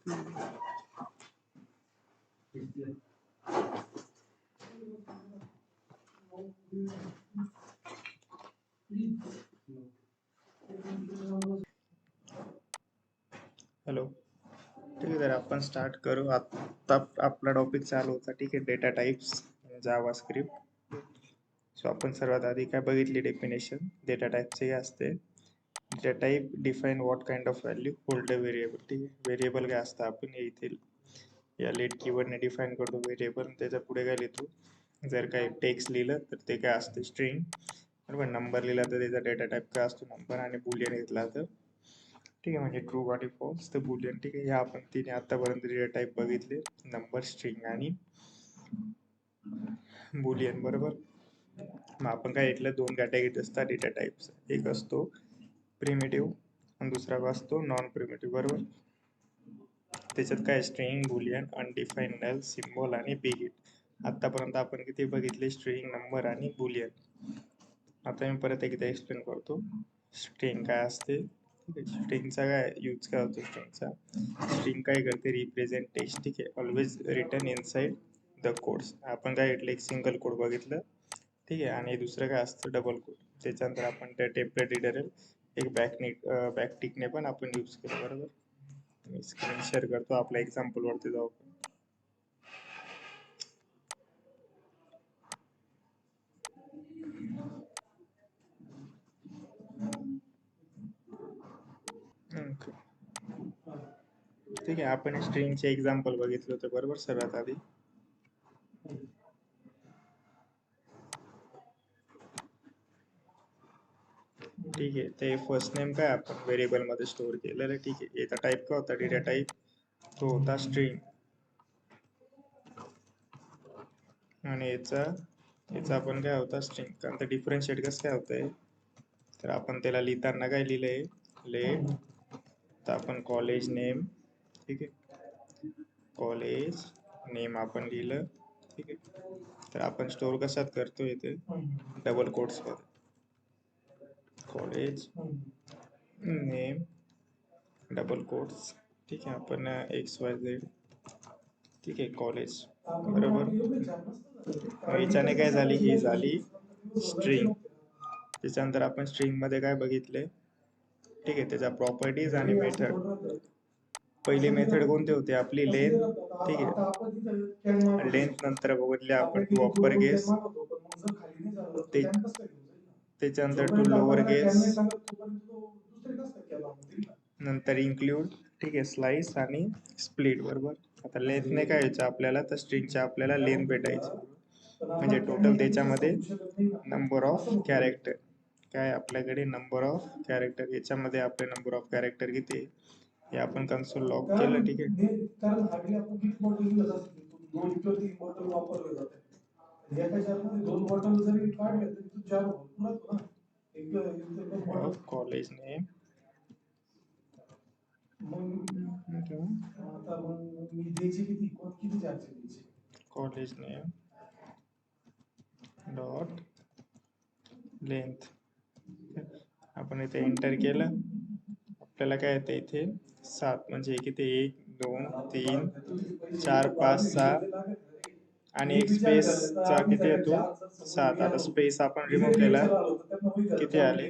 Hello, ठीक आहे. तर आपण स्टार्ट करू. आता आपला टॉपिक चालू होता, ठीक आहे, डेटा टाइप्स जावा स्क्रिप्ट. सो आपण सर्वात आधी काय बघितली डेफिनेशन डेटा टाइपचे हे असते. Data type define what kind of value hold a variable. ठीक आहे, व्हेरिएबल काय असतं आपण येथील या लेट कीवर्डने डिफाईन करतो व्हेरिएबल. त्याच्या पुढे काय लिहितो, जर काही टेक्स्ट लिहिलं तर ते काय असते स्ट्रिंग, बरोबर. नंबर लिहिला तर त्याचा डेटा टाइप काय असतो नंबर, आणि बुलियन घेतला तर ठीक आहे म्हणजे ट्रू आणि फॉल्स तर बुलियन. ठीक आहे, ह्या आपण तिने आतापर्यंत डेटा टाइप बघितले, नंबर, स्ट्रिंग आणि बुलियन, बरोबर. मग आपण काय घेतलं, दोन कॅटेगरी असतात डेटा टाइप्स. एक असतो प्रिमिटिव्ह आणि दुसरा असतो नॉन प्रिमिटिव्ह, बरोबर. त्याच्यात काय string, boolean, undefined, null, symbol आणि बिगिट. आतापर्यंत आपण किती बघितले, स्ट्रिंग, नंबर आणि बुलियन. आता मी परत एकदा एक्सप्लेन करतो स्ट्रिंग काय असते. स्ट्रिंगचा काय यूज काय होतो, स्ट्रिंग काय करते, रिप्रेझेंट टेक्स्ट. ठीक आहे, always return inside the codes. आपण काय घेतलं, एक सिंगल कोड बघितलं, ठीक आहे, आणि दुसरं काय असतं डबल कोड. त्याच्यानंतर आपण त्या टेम्पलेट रिडर एक बॅकटिकने पण आपण यूज केलं, बरोबर. मी स्क्रीन शेअर करतो, आपल्या एक्झाम्पल वरती जाऊ. ठीक आहे, आपण स्ट्रिंगचे एक्झाम्पल बघितलं होतं, बरोबर. सर्वात आधी ठीक आहे, ते फर्स्ट नेम काय आपण व्हेरिएबल मध्ये स्टोअर केलेलं. ठीक आहे, याचा टाईप काय होता, डेटा टाईप तो होता स्ट्रिंग, आणि याचा आपण काय होता स्ट्रिंग. कारण ते डिफरन्शिएट कसं काय होतंय, तर आपण त्याला लिहिताना काय लिहिलंय, लेट, तर आपण कॉलेज नेम, ठीक आहे, कॉलेज नेम आपण लिहिलं, ठीक आहे. तर आपण स्टोअर कशात करतो, इथे डबल कोट्स मध्ये, कॉलेज नेम डबल कोट्स. ठीक आहे, आपण XYZ, ठीक आहे, कॉलेज, बरोबर. याच्याने काय झाली, ही झाली स्ट्रिंग. त्याच्यानंतर आपण स्ट्रिंग मध्ये काय बघितले, ठीक आहे, त्याच्या प्रॉपर्टीज आणि मेथड. पहिली मेथड कोणती होती आपली, लेंथ. ठीक आहे, लेंथ नंतर बघितले आपण टू अप्पर केस, त्याच्यानंतर टू लोअर केस, नंतर इन्क्लूड, ठीक आहे, स्लाइस आणि स्प्लिट, बरोबर. आता लेंथने काय व्हायचं आपल्याला, तर स्ट्रिंगच्या आपल्याला लेंथ भेटायची, म्हणजे टोटल त्याच्यामध्ये नंबर ऑफ कॅरेक्टर, काय आपल्याकडे नंबर ऑफ कॅरेक्टर, याच्यामध्ये आपले नंबर ऑफ कॅरेक्टर किती हे आपण कन्सोल लॉग केलं. ठीक आहे, of college name, college name dot length. आपण इथे एंटर केलं, आपल्याला काय येतं इथे 7, म्हणजे किती 1 2 3 4 5 6 आणि एक स्पेसचा किती येतो 7. आता स्पेस आपण रिमूव्ह केला, किती आले,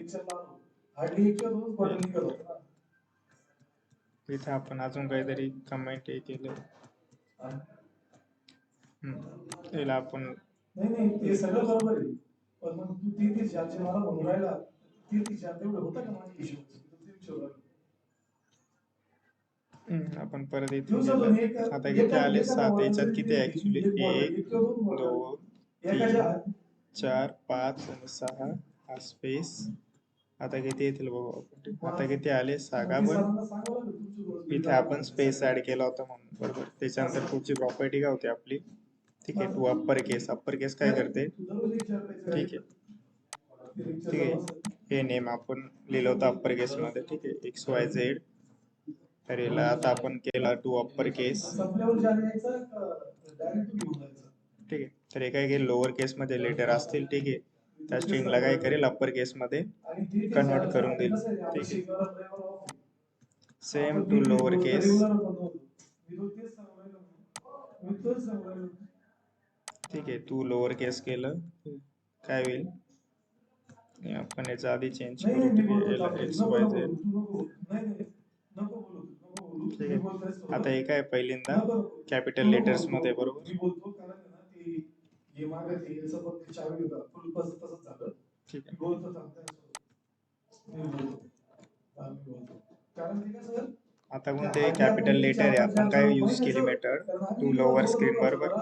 इथे आपण अजून काहीतरी कमेंट हे केलं, याला आपण ते सगळं बरोबर आहे, पण मग तू ते चारशे मला म्हणून राहिला, ते चार तेवढं होतं का माझ्या हिशोब. आपण परत इथे आता किती आले 7. याच्यात किती ऍक्च्युली 1 2 3 4 5 आणि 6 हा स्पेस. आता किती येतील बघू आपण, आता किती आले 6 का, पण इथे आपण स्पेस ऍड केला होता म्हणून, बरोबर. त्याच्यानंतर पुढची प्रॉपर्टी काय होती आपली, ठीक आहे, टू अप्पर केस. अप्पर केस काय करते, ठीक आहे, ठीक आहे, हे नेम आपण लिहिलं होतं अप्पर केस मध्ये, ठीक आहे, XYZ. तर याला आता आपण केला टू अप्पर केस, ठीक आहे. तर हे काय लोअर केस मध्ये लेटर असतील, ठीक आहे, त्या स्ट्रिंगला काय करेल अप्पर केस मध्ये कन्वर्ट करून देईल, ठीक आहे. सेम टू लोअर केस, ठीक आहे, तू लोअर केस केलं काय होईल, आपण याचा आधी चेंज करू एक्स वाय झेड. ठीक आहे, आता हे काय पहिल्यांदा कॅपिटल लेटर्स मध्ये बरोबर. ठीक आहे, आता कोणते कॅपिटल लेटर आहे, आपण काय यूज केली मेथड टू लोअर स्क्रीन बरोबर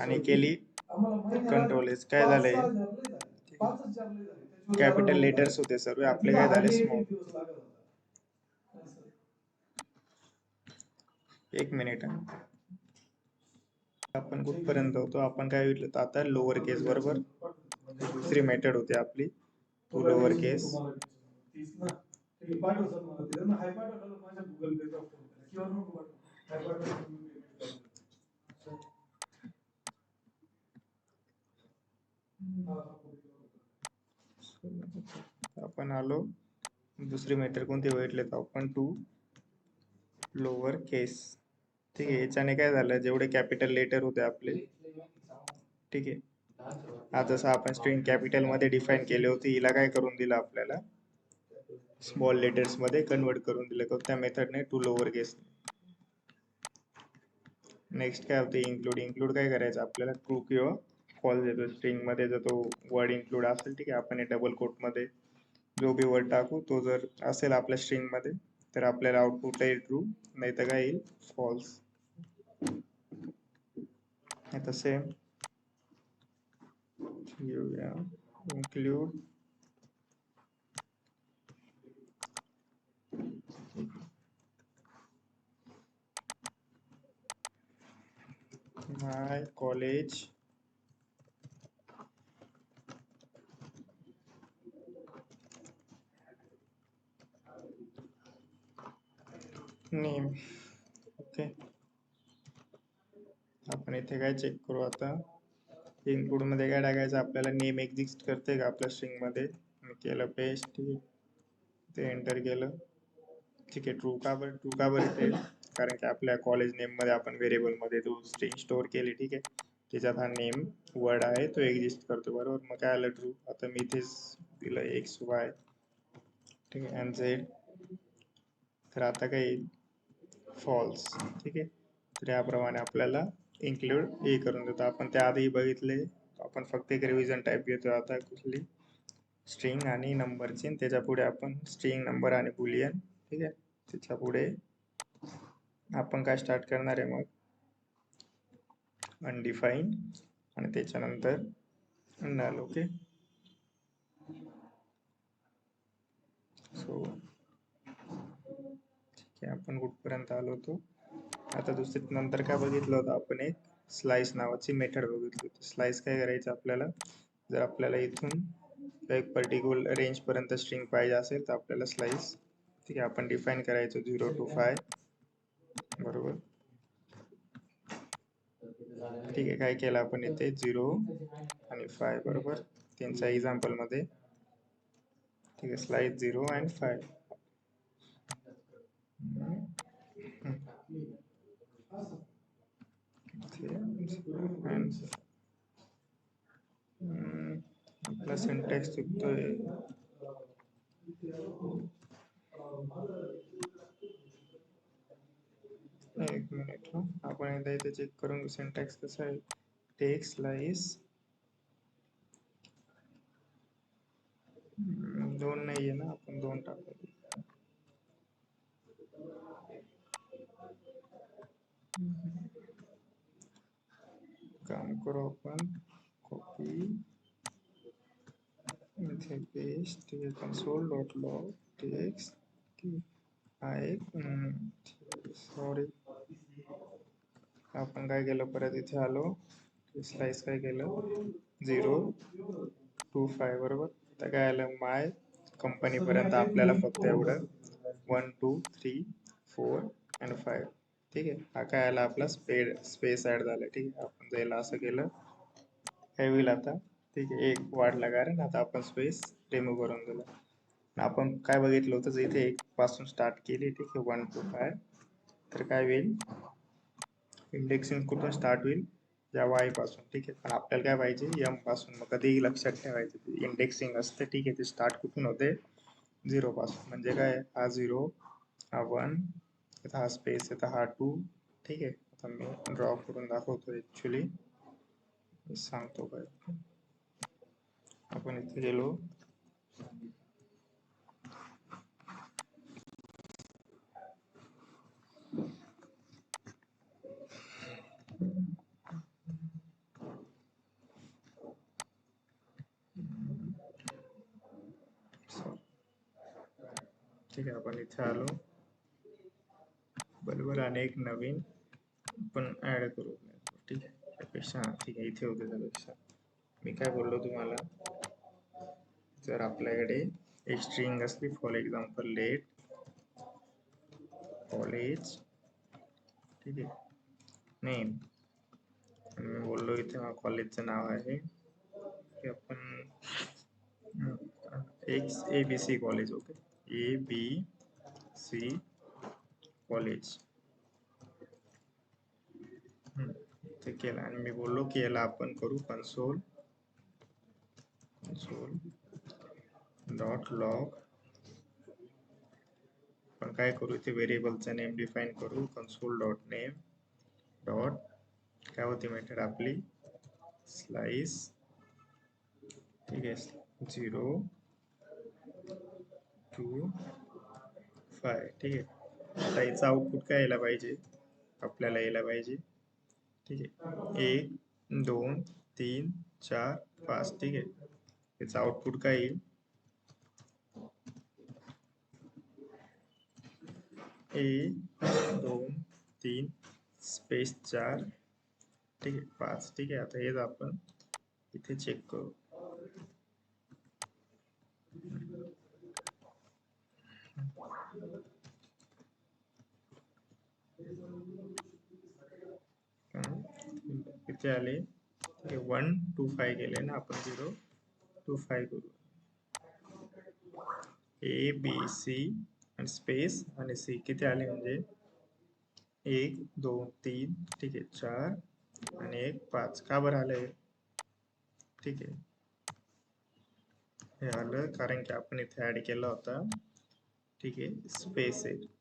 आणि केली कंट्रोल एस. काय झालंय, कॅपिटल लेटर्स होते सर्व, आपले काय झाले स्मॉल. एक मिनिट, आपण कुठपर्यंत होतो, आपण काय विचारलं आता लोअर केस बरोबर. दुसरी मेथड होती आपली टू लोअर केस. आपण आलो दुसरी मेथड कोणती बघितली तर आपण टू लोअर केस. ठीक आहे, याच्याने काय झालं, जेवढे कॅपिटल लेटर होते आपले, ठीक आहे, आता जसं आपण स्ट्रिंग कॅपिटल मध्ये डिफाईन केली होती, हिला काय करून दिलं आपल्याला स्मॉल लेटर्स मध्ये कन्वर्ट करून दिलं त्या मेथडने टू लोअर केस. नेक्स्ट काय होते इन्क्लूड. इन्क्लूड काय करायचं आपल्याला, ट्रू किंवा फॉल्स देतो स्ट्रिंग मध्ये, जर तो वर्ड इन्क्लूड असेल, ठीक आहे, आपण हे डबल कोट मध्ये जो बी वर्ड टाकू तो जर असेल आपल्या स्ट्रिंग मध्ये तर आपल्याला आउटपुट येईल ट्रू, नाही तर काय येईल फॉल्स. आता सेम घेऊया इन्क्लूड माय कॉलेज नेम. ओके, आपण इथे काय चेक करू आता, इनपुट मध्ये काय टाकायचं आपल्याला, नेम एक्झिस्ट करते का आपल्या स्ट्रिंग मध्ये. केलं पेस्ट, ठीक आहे, ते एंटर केलं, ठीक आहे. ट्रू का बरं, ट्रू का बरं येते, कारण की आपल्या कॉलेज नेम मध्ये आपण व्हेरिएबल मध्ये तो स्ट्रिंग स्टोअर केली, ठीक आहे, त्याच्यात हा नेम वर्ड आहे तो एक्झिस्ट करतो बरोबर. मग काय आलं ट्रू. आता मी इथेच दिलं एक्स वाय, ठीक आहे, आणि झेड, तर आता काय येईल फॉल्स. ठीक आहे, तर याप्रमाणे आपल्याला इन्क्लूड हे करून देतो. आपण त्याआधी बघितले, आपण फक्त एक रिव्हिजन टाईप घेतो आता, कुठली स्ट्रिंग आणि नंबरची, त्याच्या पुढे आपण स्ट्रिंग नंबर आणि बुलियन, ठीक आहे, त्याच्या पुढे आपण काय स्टार्ट करणार आहे मग अनडिफाईन आणि त्याच्यानंतर नल. ओके, सो ठीक आहे, आपण कुठपर्यंत आलो होतो. आता दुसरी नंतर काय बघितलं होतं आपण, एक स्लाइस नावाची मेथड बघितली होती. स्लाइस काय करायचं आपल्याला, जर आपल्याला इथून एक पर्टिक्युलर रेंज पर्यंत स्ट्रिंग पाहिजे असेल तर आपल्याला स्लाइस, ठीक आहे, आपण डिफाईन करायचो 0 to 5 बरोबर. ठीक आहे, काय केलं आपण इथे 0 आणि 5 बरोबर, त्यांच्या एक्झाम्पल मध्ये, ठीक आहे, स्लाइस 0 and 5. आपला सिंटॅक्स चुकतोय, एक मिनिट, आपण एकदा इथे चेक करून सिंटॅक्स कसा आहे. टेक स्लाइस 2 नाहीये ना, आपण 2 टाकू. काम करू आपण, कॉपी इथे पेस्ट, ठीक आहे, console डॉट लॉग टेक्स्ट, हा एक सॉरी, आपण काय केलं, परत इथे आलो, स्लाइस काय केलं 0 to 5 बरोबर. तर काय आलं, माय कंपनी पर्यंत आपल्याला फक्त एवढं 1 2 3 4 and 5, ठीक आहे. हा काय आला आपला स्पेस ऍड झाला, ठीक आहे. आपण जायला असं केलं काय होईल आता, ठीक आहे, एक वाढला कारण आता आपण स्पेस रिमूव्ह करून दिला. आपण काय बघितलं होतं, इथे एक पासून स्टार्ट केली, ठीक आहे, 1 to 5, तर काय होईल इंडेक्सिंग कुठून स्टार्ट होईल, या वाय पासून, ठीक आहे. पण आपल्याला काय पाहिजे, एम पासून. मग कधीही लक्षात ठेवायचं इंडेक्सिंग असते, ठीक आहे. ते स्टार्ट कुठून होते, 0 पासून. म्हणजे काय, हा 0, हा 1, हा स्पेस येतं, हा 2, ठीक आहे. आता मी ड्रॉ करून दाखवतो. ऍक्च्युली सांगतो काय, आपण इथे गेलो, ठीक आहे. आपण इथे आलो बरोबर, आणि एक नवीन आपण ऍड करू, ठीक आहे. त्यापेक्षा ठीक आहे, इथे होते. त्यापेक्षा मी काय बोललो तुम्हाला, जर आपल्याकडे एक स्ट्रिंग असली, फॉर एक्झाम्पल लेट कॉलेज, ठीक आहे, नेम, आणि मी बोललो इथे कॉलेजचं नाव आहे की आपण ABC college, okay, ABC college, ते केलं. आणि मी बोललो की याला आपण करू कन्सोल डॉट लॉग. पण काय करू, इथे व्हेरिएबलचं नेम डिफाईन करू, कन्सोल डॉट नेम डॉट, काय होती मेथड आपली, स्लाइस, ठीक आहे, 0 to 5, ठीक आहे. आता याचं आउटपुट काय यायला पाहिजे, आपल्याला यायला पाहिजे, ठीक आहे, 1 2 3 4 5, ठीक आहे. याचं आउटपुट काय येईल, 1 2 3 स्पेस 4, ठीक आहे, 5, ठीक आहे. आता हेच आपण इथे चेक करू. इथे आले 1 2 5 गेले ना, आपण 0 2 5 करू, ABC आणि स्पेस आणि सी किती आले, म्हणजे 1 2 3, ठीक आहे, 4 आणि 1 5. का बरं आलंय, ठीक आहे, हे आलं कारण की आपण इथे ऍड केला होता, ठीक आहे, स्पेस आहे.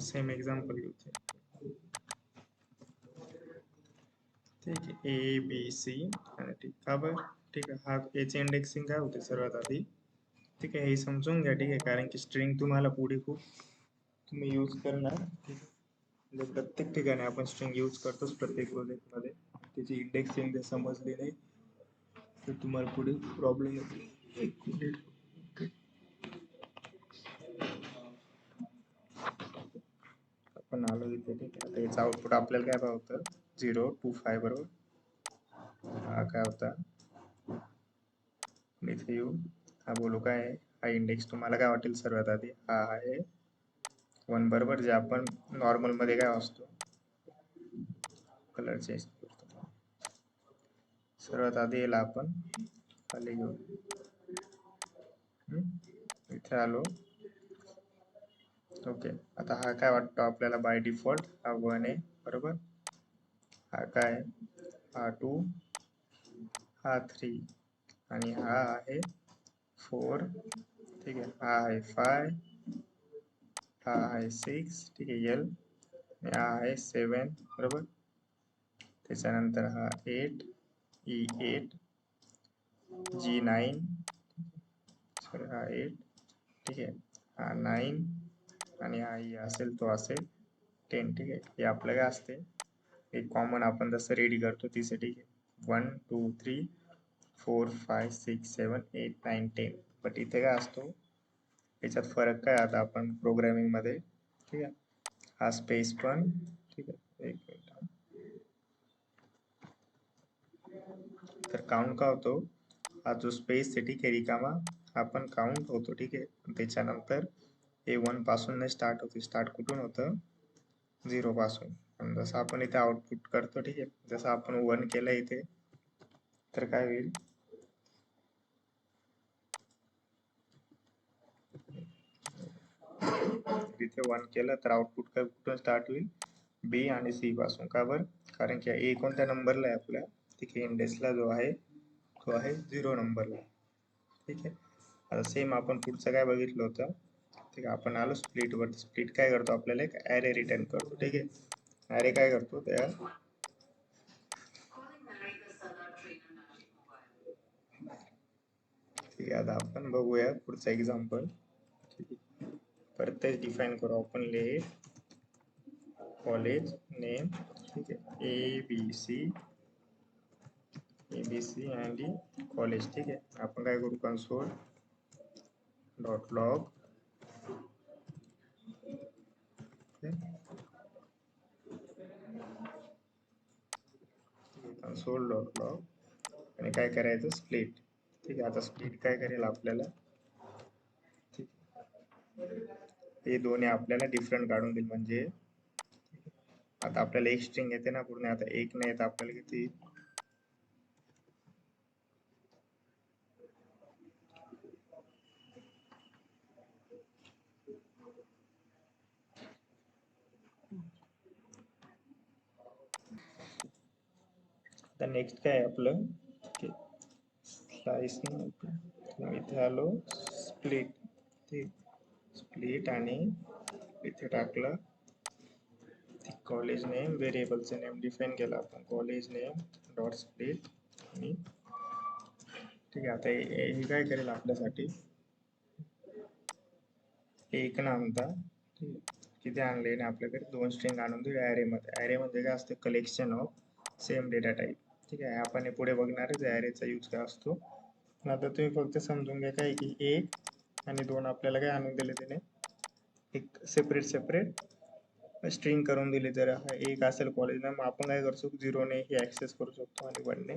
सेम एक्झाम्पल घेऊ, ठीक आहे, ABC आणि ठीक, का बरं, ठीक आहे. हा याची इंडेक्सिंग काय होते सर्वात आधी, ठीक आहे, हे समजून घ्या, ठीक आहे. कारण की स्ट्रिंग तुम्हाला पुढे खूप तुम्ही यूज करणार, ठीक आहे. म्हणजे प्रत्येक ठिकाणी आपण स्ट्रिंग यूज करतोच प्रत्येक प्रोजेक्टमध्ये. त्याची इंडेक्सिंग जर समजली नाही तर तुम्हाला पुढे प्रॉब्लेम येतो. एक मिनिट, आपण आलो इथे, ठीक आहे. आता याचं आउटपुट आपल्याला काय होतं, 0 2 5 बरोबर. हा काय होता, इथे येऊ, हा बोलू काय आहे, हा इंडेक्स तुम्हाला काय वाटेल सर्वात आधी, हा आहे 1 बरोबर. जे आपण नॉर्मल मध्ये काय असतो, कलर चेंज करतो. सर्वात आधी याला आपण खाली घेऊ, इथे आलो, ओके. आता हा काय वाटतो आपल्याला, बाय डिफॉल्ट हा 1 आहे बरोबर. हा काय, हा 2, हा 3 आणि हा आहे 4, ठीक आहे. हा आहे 5, हा आहे 6, ठीक आहे, L, हा आहे 7 बरोबर. त्याच्यानंतर हा 8, E8, G9, सॉरी हा 8, ठीक आहे, हा 9 आणि हा E असेल तो असेल 10, ठीक आहे. हे आपलं काय असते, एक कॉमन आपण जसं रेडी करतो तिथे, ठीक आहे, 1 2 3 4 5 6 7 8 9 10. बट इथे काय असतो, याच्यात फरक काय, आता आपण प्रोग्रामिंग मध्ये, ठीक आहे, हा स्पेस पण, ठीक आहे, एक मिनिट, तर काउंट का होतो, हा जो स्पेस आहे, ठीक आहे, रिकामा, आपण काउंट होतो, ठीक आहे. त्याच्यानंतर हे 1 पासून नाही स्टार्ट होते, स्टार्ट कुठून होतं, 0 पासून. जसं आपण इथे आउटपुट करतो, ठीक आहे. जसं आपण 1 केलं इथे, तर काय होईल, इथे 1 केलं तर आउटपुट काय कुठून स्टार्ट होईल, बी आणि सी पासून. का बरं, कारण की ए कोणत्या नंबरला आहे आपल्या, ठीक आहे, इंडेक्सला जो आहे तो आहे 0 नंबरला, ठीक आहे. आता सेम आपण पुढचं काय बघितलं होतं, ठीक आहे. आपण आलो स्प्लिट वर. स्प्लिट काय करतो, आपल्याला एक ॲरे रिटर्न करतो, ठीक आहे. ॲरे काय करतो त्या, ठीक आहे. आता आपण बघूया पुढचं एक्झाम्पल, परत तेच डिफाईन करू आपण. ले कॉलेज नेम, ठीक आहे, ABC अँड कॉलेज, ठीक आहे. आपण काय करू, console dot log, console dot log, आणि काय करायचं, स्प्लिट, ठीक आहे. आता स्प्लिट काय करेल आपल्याला, ठीक, हे दोन्ही आपल्याला डिफरंट काढून देईल. म्हणजे आता आपल्याला एक स्ट्रिंग येते ना पूर्ण, आता एक नाही येत आपल्याला किती, तर नेक्स्ट काय आहे आपलं, स्लाइस इथे आलो स्प्लिट, ठीक, स्प्लिट आणि इथे टाकलं कॉलेज नेम, व्हेरिएबलचे नेम डिफाईन केलं आपण, कॉलेज नेम डॉट स्प्लिट, आणि ठीक आहे. आता हे काय करेल आपल्यासाठी, एक ना आणता, ठीक आहे, किती आणले ना आपल्याकडे, 2 स्ट्रिंग आणून देऊ ॲरेमध्ये. ॲरेमध्ये काय असते, collection of same data type, ठीक आहे. आपण हे पुढे बघणारच ॲरेचा यूज काय असतो. आता तुम्ही फक्त समजून घ्या काय की 1 आणि 2 आपल्याला काय आणून दिले, त्याने एक सेपरेट स्ट्रिंग करून दिली. तर एक असेल कॉलेज नेम, आपण काय करू शकतो, 0 ने हे ॲक्सेस करू शकतो आणि 1 ने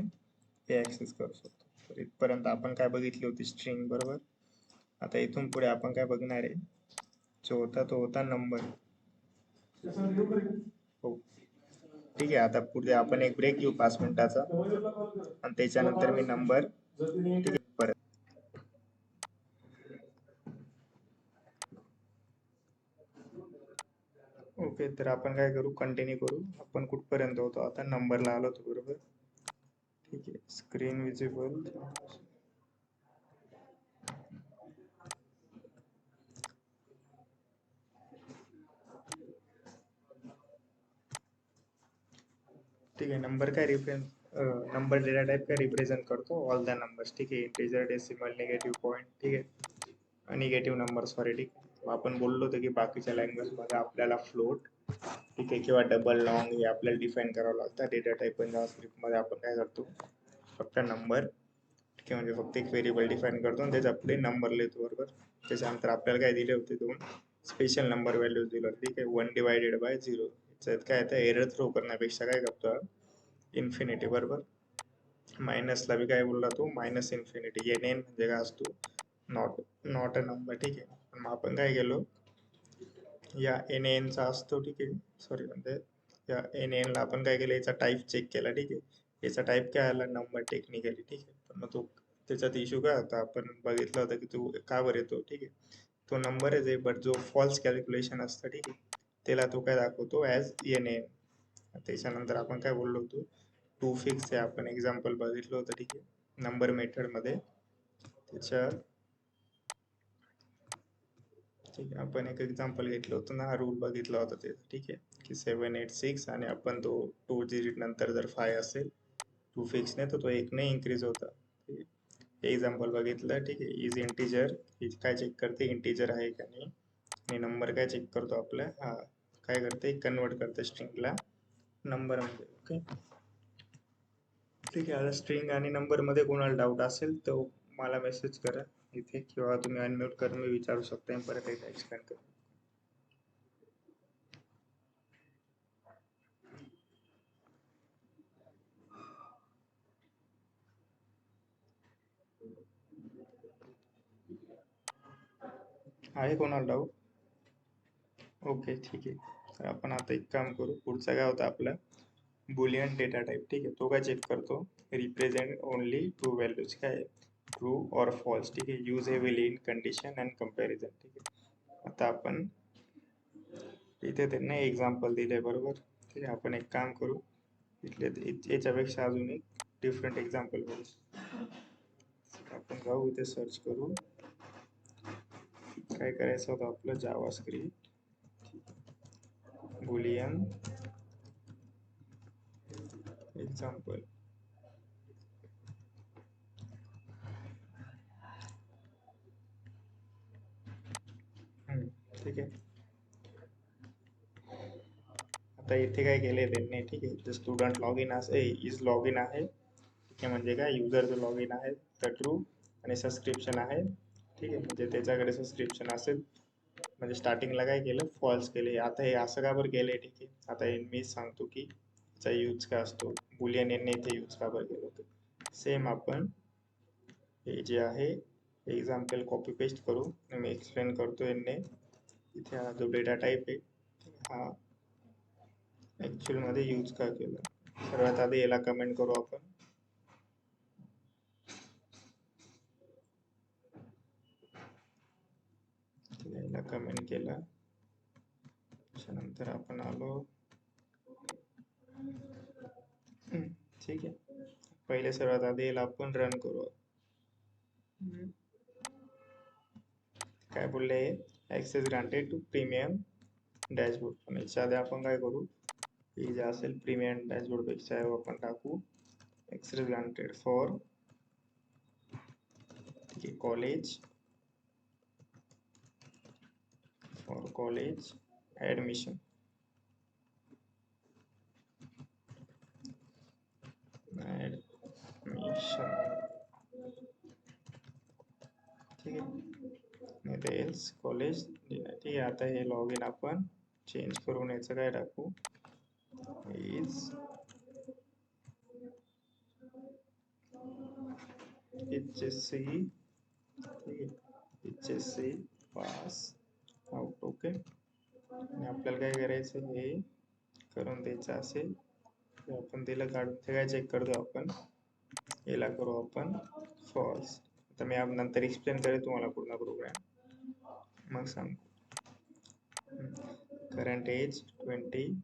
हे ॲक्सेस करू शकतो. तर इथपर्यंत आपण काय बघितली होती, स्ट्रिंग, बरोबर. आता इथून पुढे आपण काय बघणार आहे, जो होता तो होता नंबर, हो, ठीक आहे. आता पुढे आपण एक ब्रेक घेऊ 5 मिनिटाचा, आणि त्याच्यानंतर मी नंबर, ठीक आहे, परत. ओके, तर आपण काय करू, कंटिन्यू करू. आपण कुठपर्यंत होतो, आता नंबरला आलो होतो, बरोबर, ठीक आहे. स्क्रीन विजिबल, ठीक आहे. नंबर काय नंबर डेटा टाइप काय रिप्रेझेंट करतो, ऑल द नंबर्स, ठीक आहे. इंटिजर, डेसिमल, निगेटिव्ह पॉईंट, ठीक आहे, निगेटिव्ह नंबर, सॉरी, ठीक. आपण बोललो होतो की बाकीच्या लँग्वेजमध्ये आपल्याला फ्लोट, ठीक आहे, किंवा डबल लॉंग हे आपल्याला डिफाईन करावं लागतं. डेटा टाईप पण जावास्क्रिप्टमध्ये आपण काय करतो, फक्त नंबर, ठीक आहे, म्हणजे फक्त एक व्हेरिएबल डिफाईन करतो आणि त्याच्या पुढे नंबर लिहितो, बरोबर. त्याच्यानंतर आपल्याला काय दिले होते, 2 स्पेशल नंबर व्हॅल्यूज दिले होते, ठीक आहे. 1/0, त्याच्यात काय येतं, एरर थ्रो करण्यापेक्षा काय करतो, इन्फिनिटी, बरोबर. मायनसला बी काय बोलला तो, मायनस इन्फिनिटी. एन एन म्हणजे काय असतो, नॉट अ नंबर, ठीक आहे. पण मग आपण काय केलो, या एन एनचा असतो, ठीक आहे, सॉरी, म्हणजे या एन एनला आपण काय केलं, याचा टाईप चेक केला, ठीक आहे. याचा टाईप काय आला, नंबर टेक्निकली, ठीक आहे. पण मग तो त्याच्यात इश्यू काय होता, आपण बघितलं होतं की तो का बरं येतो, ठीक आहे. तो नंबरच आहे, बट जो फॉल्स कॅल्क्युलेशन असतं, ठीक आहे, त्याला तो काय दाखवतो, ॲज एन एन. त्याच्यानंतर आपण काय बोललो होतो, 2 फिक्स आहे, आपण एक्झाम्पल बघितलं होतं, ठीक आहे, नंबर मेथडमध्ये. त्याच्या, ठीक आहे, आपण एक एक्झाम्पल घेतलं होतं ना, रूल बघितला होता ते, ठीक आहे, की 786, आणि आपण तो 2 डिजिट नंतर जर 5 असेल 2 फिक्सने, तर तो 1 ने इन्क्रीज होता. हे एक्झाम्पल बघितलं, ठीक आहे. इज इंटीजर, काय चेक करते, इंटीजर आहे का नाही, आणि नंबर काय चेक करतो आपल्या, हा काय करते, कन्वर्ट करते स्ट्रिंगला नंबरमध्ये, ओके, ठीक आहे. आता स्ट्रिंग आणि नंबरमध्ये कोणाला डाऊट असेल तर मला मेसेज करा इथे, किंवा तुम्ही अनम्यूट करून मी विचारू शकता, परत एकदा एक्सप्लेन करा. आहे कोणाला डाऊट? ओके, ठीक आहे. तर आपण आता एक काम करू, पुढचा काय होता आपला बुलियन डेटा टाइप. ठीक आहे, तो काय चेक करतो, रिप्रेझेंट ओनली ट्रू व्हॅल्यूज, काय ट्रू और फॉल्स. ठीक आहे, use heavily in condition and comparison. ठीक आहे, आता आपण इथे त्यांना एक्झाम्पल दिले बरोबर. ठीक आहे, आपण एक काम करू, इथले याच्यापेक्षा अजून एक डिफरंट एक्झाम्पल करू. आपण जाऊ इथे सर्च करू, काय करायचं होतं आपलं, जावास्क्रिप्ट बुलियन एक्झाम्पल. ठीक आहे, आता इथे काय केलंय त्यांनी. ठीक आहे, student log in is log in आहे. ठीक आहे, म्हणजे काय युजरचं लॉग इन आहे तर ट्रू, आणि सबस्क्रिप्शन आहे. ठीक आहे, म्हणजे त्याच्याकडे सबस्क्रिप्शन असेल, म्हणजे स्टार्टिंगला काय केलं, फॉल्स केले. आता हे असं का बरं केलंय. ठीक आहे, आता हे मी सांगतो की याचा यूज का असतो, बुलियन यांनी इथे यूज का बरं केलं होतं. सेम आपण हे जे आहे एक्झाम्पल कॉपी पेस्ट करू, मी एक्सप्लेन करतो यांनी. इथे हा जो डेटा टाईप आहे हा ऍक्च्युअल मध्ये यूज का केलं. सर्वात आधी याला कमेंट करू आपण. याला कमेंट केलं, त्याच्यानंतर आपण आलो. ठीक आहे, पहिले सर्वात आधी याला आपण रन करू. काय बोलले, access granted to premium dashboard. पण याच्या आधी आपण काय करू, हे जे असेल प्रीमियम डॅशबोर्ड पेक्षा आपण टाकू ऍक्सेस ग्रांटेड फॉर, ठीक आहे, कॉलेज ऍडमिशन. ठीक आहे, ते एल्स कॉलेज. ठीक आहे, आता हे लॉग इन आपण चेंज करून याचं काय टाकू, इज HSC. ठीक आहे, HSC पास आउट. ओके, आणि आपल्याला काय करायचं, हे करून द्यायचं असेल तर आपण दिलं काढून. ते काय चेक करतो आपण, याला करू आपण फॉल्स. आता मी नंतर एक्सप्लेन करेल तुम्हाला पूर्ण प्रोग्राम, मग सांग. Current age 20,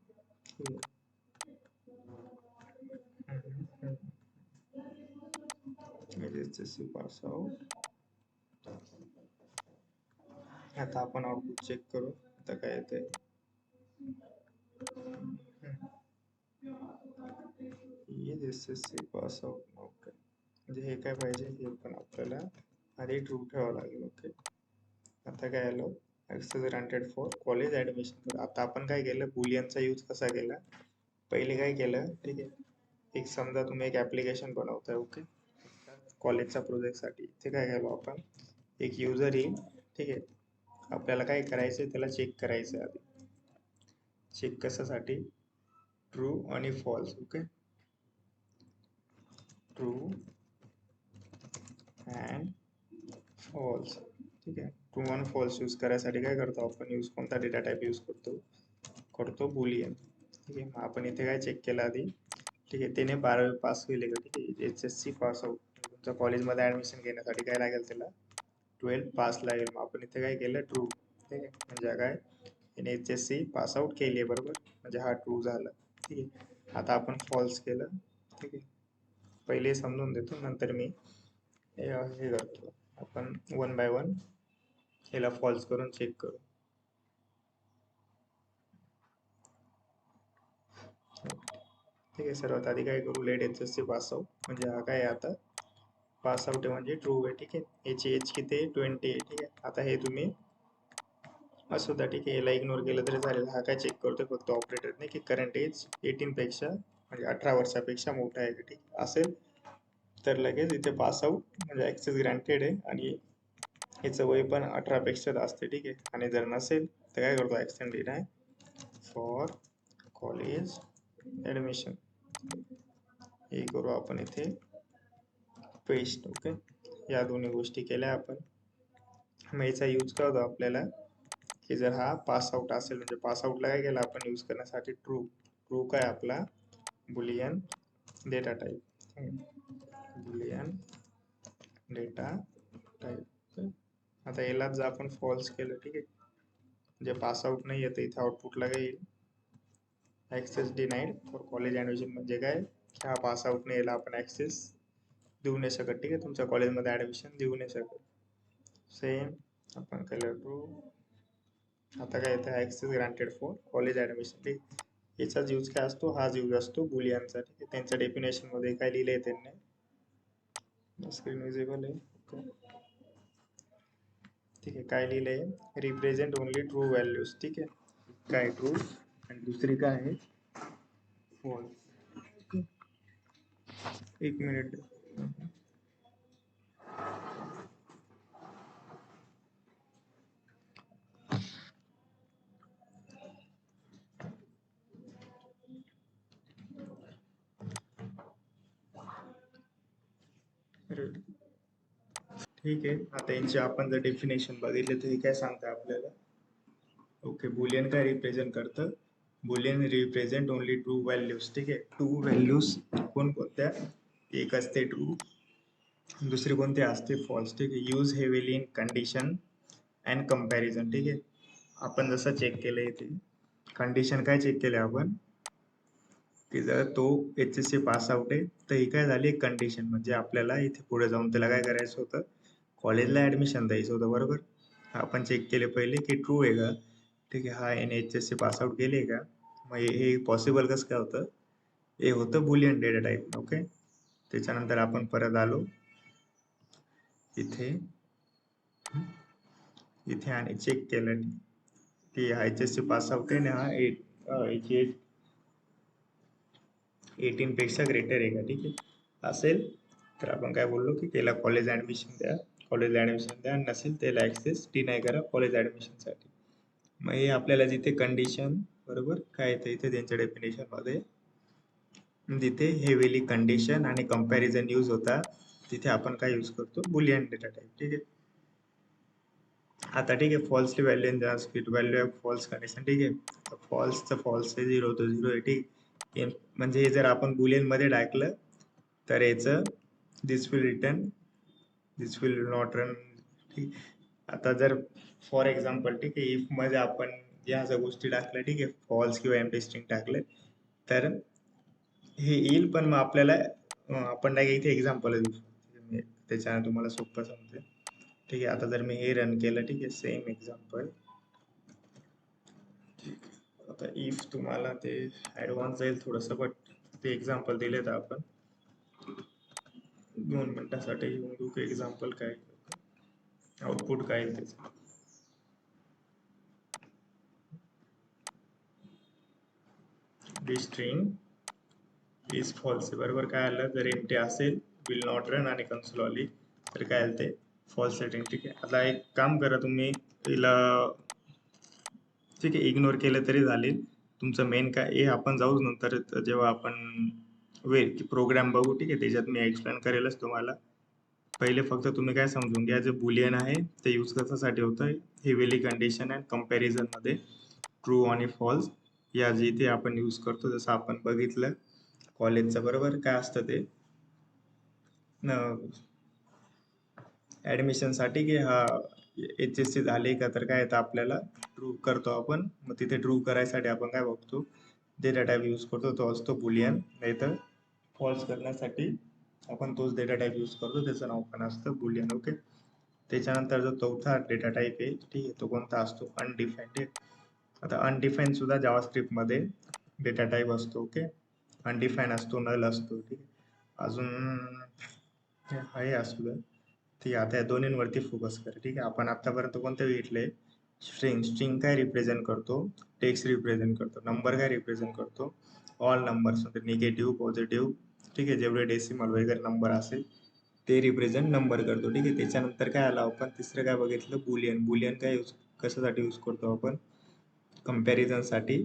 HSC pass out. आता आपण आउटपुट चेक करू, आता काय येते. HSC pass out. ओके, म्हणजे हे काय पाहिजे, हे पण आपल्याला आधी ट्रू ठेवावं लागेल. ओके, आता काय आलं, access granted for college admission. आता आपण काय केलं, बुलियनचा यूज कसा केला, पहिले काय केलं. ठीक आहे, एक समजा तुम्ही एक ऍप्लिकेशन बनवताय, ओके, कॉलेजच्या प्रोजेक्टसाठी. ते काय केलं आपण, एक युजर येईल. ठीक आहे, आपल्याला काय करायचं, त्याला चेक करायचं आधी. चेक कशासाठी, ट्रू आणि false. Okay, true and false. ठीक आहे, ट्रू आणि फॉल्स यूज करायसाठी काय करतो आपण, यूज कोणता डेटा टाईप यूज करतो बुलियन. ठीक आहे, मग आपण इथे काय चेक केलं आधी. ठीक आहे, त्याने 12वी पास होईल का. ठीक आहे, HSC पास आउट. तुमच्या कॉलेजमध्ये ऍडमिशन घेण्यासाठी काय लागेल, त्याला 12 पास लागेल. मग आपण इथे काय केलं, ट्रू. ठीक आहे, म्हणजे काय, याने HSC पास आउट केली आहे बरोबर, म्हणजे हा ट्रू झाला. ठीक आहे, आता आपण फॉल्स केलं. ठीक आहे, पहिले समजून देतो, नंतर मी हे करतो. आपण 1 बाय 1 याला फॉल्स करून चेक करू. ठीक आहे, सर्वात आधी काय करू, लेट HSC पास आउट. म्हणजे हा काय आता पास आउट आहे, म्हणजे ट्रू आहे. ठीक आहे, याची एज किती आहे, 20 आहे. ठीक आहे, आता हे तुम्ही असू द्या. ठीक आहे, याला इग्नोर केलं तरी चालेल. हा काय चेक करतोय फक्त ऑपरेटरने की करंट एज 18 पेक्षा, म्हणजे 18 वर्षापेक्षा मोठा आहे. ठीक असेल तर लगेच इथे पास आउट, म्हणजे ऍक्सेस ग्रँटेड आहे, आणि याचं वय पण 18 पेक्षा जास्त. ठीक आहे, आणि जर नसेल तर काय करतो, ऍक्सेस आहे फॉर कॉलेज ऍडमिशन. हे करू आपण इथे पेस्ट. ओके, या दोन्ही गोष्टी केल्या आपण. मग याचा यूज काय होतो आपल्याला, की जर हा पास आउट असेल म्हणजे पास आउटला काय केलं आपण यूज करण्यासाठी ट्रू. ट्रू काय आपला Boolean data type, Boolean data type. आता याला जर आपण फॉल्स केलं, ठीक आहे, म्हणजे पास आउट नाही येते इथे आउटपुटला काय येईल, access denied for college admission. म्हणजे काय, हा पास आउट नाही याला आपण ॲक्सेस देऊ नाही शकत, ठीक आहे, तुमच्या कॉलेजमध्ये ॲडमिशन देऊ नाही शकत. सेम आपण केलं ट्रू. आता काय येतं, access granted for college admission, ठीक. याचाच यूज काय असतो, हाच यूज असतो बुलियनचा, ठीक आहे. त्यांच्या डेफिनेशनमध्ये काय लिहिलं आहे त्यांनी, स्क्रीन विजिबल आहे, ठीक आहे. काय लिहिलं आहे, रिप्रेझेंट ओनली ट्रू व्हॅल्यूज, ठीक आहे. काय ट्रू आणि दुसरी काय आहे फॉल्स. एक मिनिट. ठीक आहे. आता यांचे आपण जर डेफिनेशन बघितले तर हे काय सांगतं आपल्याला, ओके, बुलियन काय रिप्रेझेंट करतं, Boolean represent only true values, ठीक आहे. ट्रू व्हॅल्यूज कोणत्या, एक असते ट्रू, दुसरी कोणती असते फॉल्स, ठीक आहे. Use heavily in condition and comparison, ठीक आहे. आपण जसं चेक केलं इथे कंडिशन काय चेक केले आपण, की जर तो HSC पास आउट आहे तर ही काय झाली कंडिशन, म्हणजे आपल्याला इथे पुढे जाऊन त्याला काय करायचं होतं, कॉलेजला ऍडमिशन द्यायचं होतं, बरोबर. आपण चेक केले पहिले की ट्रू आहे का, ठीक आहे, हा याने HSC पास आउट केले का, मग हे पॉसिबल कसं काय होतं, हे होतं बुलियन डेटा टाईप, ओके. त्याच्यानंतर आपण परत आलो इथे इथे आणि चेक केलं की हा HSC पास आउट आहे ना, हा 18 पेक्षा ग्रेटर आहे का, ठीक आहे. असेल तर आपण काय बोललो की त्याला कॉलेज ऍडमिशन द्या, कॉलेजला ऍडमिशन द्या, नसेल त्याला ऍक्सेस डिनाय करा कॉलेज ऍडमिशनसाठी. मग हे आपल्याला जिथे कंडिशन, बरोबर, काय येतं इथे त्यांच्या डेफिनेशन मध्ये, जिथे हेवीली कंडिशन आणि कंपॅरिझन यूज होता तिथे आपण काय यूज करतो, बुलियन डेटा टाईप, ठीक आहे. आता ठीक आहे, फॉल्सची value in script value of false condition, ठीक आहे. फॉल्सचं फॉल्स आहे, 0 to 0 आहे, ठीक. म्हणजे हे जर आपण बुलियन मध्ये टाकलं तर याचं this will return, this will not run, ठीक. आता जर फॉर एक्झाम्पल, ठीक आहे, इफ मध्ये आपण या ज्या गोष्टी टाकल्या, ठीक आहे, फॉल्स किंवा एम्प्टी स्ट्रिंग टाकले तर हे येईल, पण मग आपल्याला आपण नाही इथे एक्झाम्पल देऊ, त्याच्याने तुम्हाला सोपं समजेल, ठीक आहे. आता जर मी हे रन केलं, ठीक आहे, सेम एक्झाम्पल, आता इफ तुम्हाला ते ऍडव्हान्स जाईल थोडंसं, बट ते एक्झाम्पल दिले तर आपण 2 मिनिटासाठी येऊन देऊ की एक्झाम्पल काय आउटपुट काय येईल त्याचं. स्ट्रिंग इज फॉल्स, बरोबर. काय आलं, जर एम्प्टी असेल विल नॉट रन आणि कन्सोल आली तर काय आलं ते फॉल्स सेटिंग, ठीक आहे. आता एक काम करा तुम्ही, तिला ठीक आहे इग्नोर केलं तरी चालेल, तुमचं मेन काय हे आपण जाऊ नंतर जेव्हा आपण प्रोग्राम बघू, ठीक आहे, त्याच्यात मी एक्सप्लेन करेलच तुम्हाला. पहिले फक्त तुम्ही काय समजून घ्या, जे बुलियन आहे ते यूज कशासाठी होतं, हेवीली कंडिशन अँड कंपॅरिझन मध्ये ट्रू आणि फॉल्स या जिथे आपण यूज करतो, जसं आपण बघितलं कॉलेजचं, बरोबर. काय असतं ते ऍडमिशन साठी की हा HSC झाले का, तर काय येतं आपल्याला ट्रू करतो आपण, मग तिथे ट्रू करायसाठी आपण काय बघतो, डेटा टाईप यूज करतो, तो असतो बुलियन. नाही तर फॉल्स करण्यासाठी आपण तोच डेटा टाईप यूज करतो, त्याचं नाव पण असतं बुलियन, ओके. त्याच्यानंतर जो चौथा डेटा टाईप आहे, ठीक आहे, तो कोणता असतो, अनडिफाईन्ड. आता अनडिफाईन सुद्धा जावास्क्रिप्ट मध्ये डेटा टाईप असतो, ओके. अनडिफाईन असतो, नल असतो, ठीक आहे. अजून हे असू द्या, ठीक आहे. आता या दोन्हींवरती फोकस कर, ठीक आहे. आपण आतापर्यंत कोणते घेतले, स्ट्रिंग. स्ट्रिंग काय रिप्रेझेंट करतो, टेक्स्ट रिप्रेझेंट करतो. नंबर काय रिप्रेझेंट करतो, ऑल नंबर्स, म्हणजे निगेटिव्ह, पॉझिटिव्ह, ठीक आहे, जेवढे डेसिमल वगैरे नंबर असेल ते रिप्रेझेंट नंबर करतो, ठीक आहे. त्याच्यानंतर काय आलं आपण, तिसरं काय बघितलं, बुलियन. बुलियन काय यूज कशासाठी यूज करतो आपण, कंपॅरिझन साठी,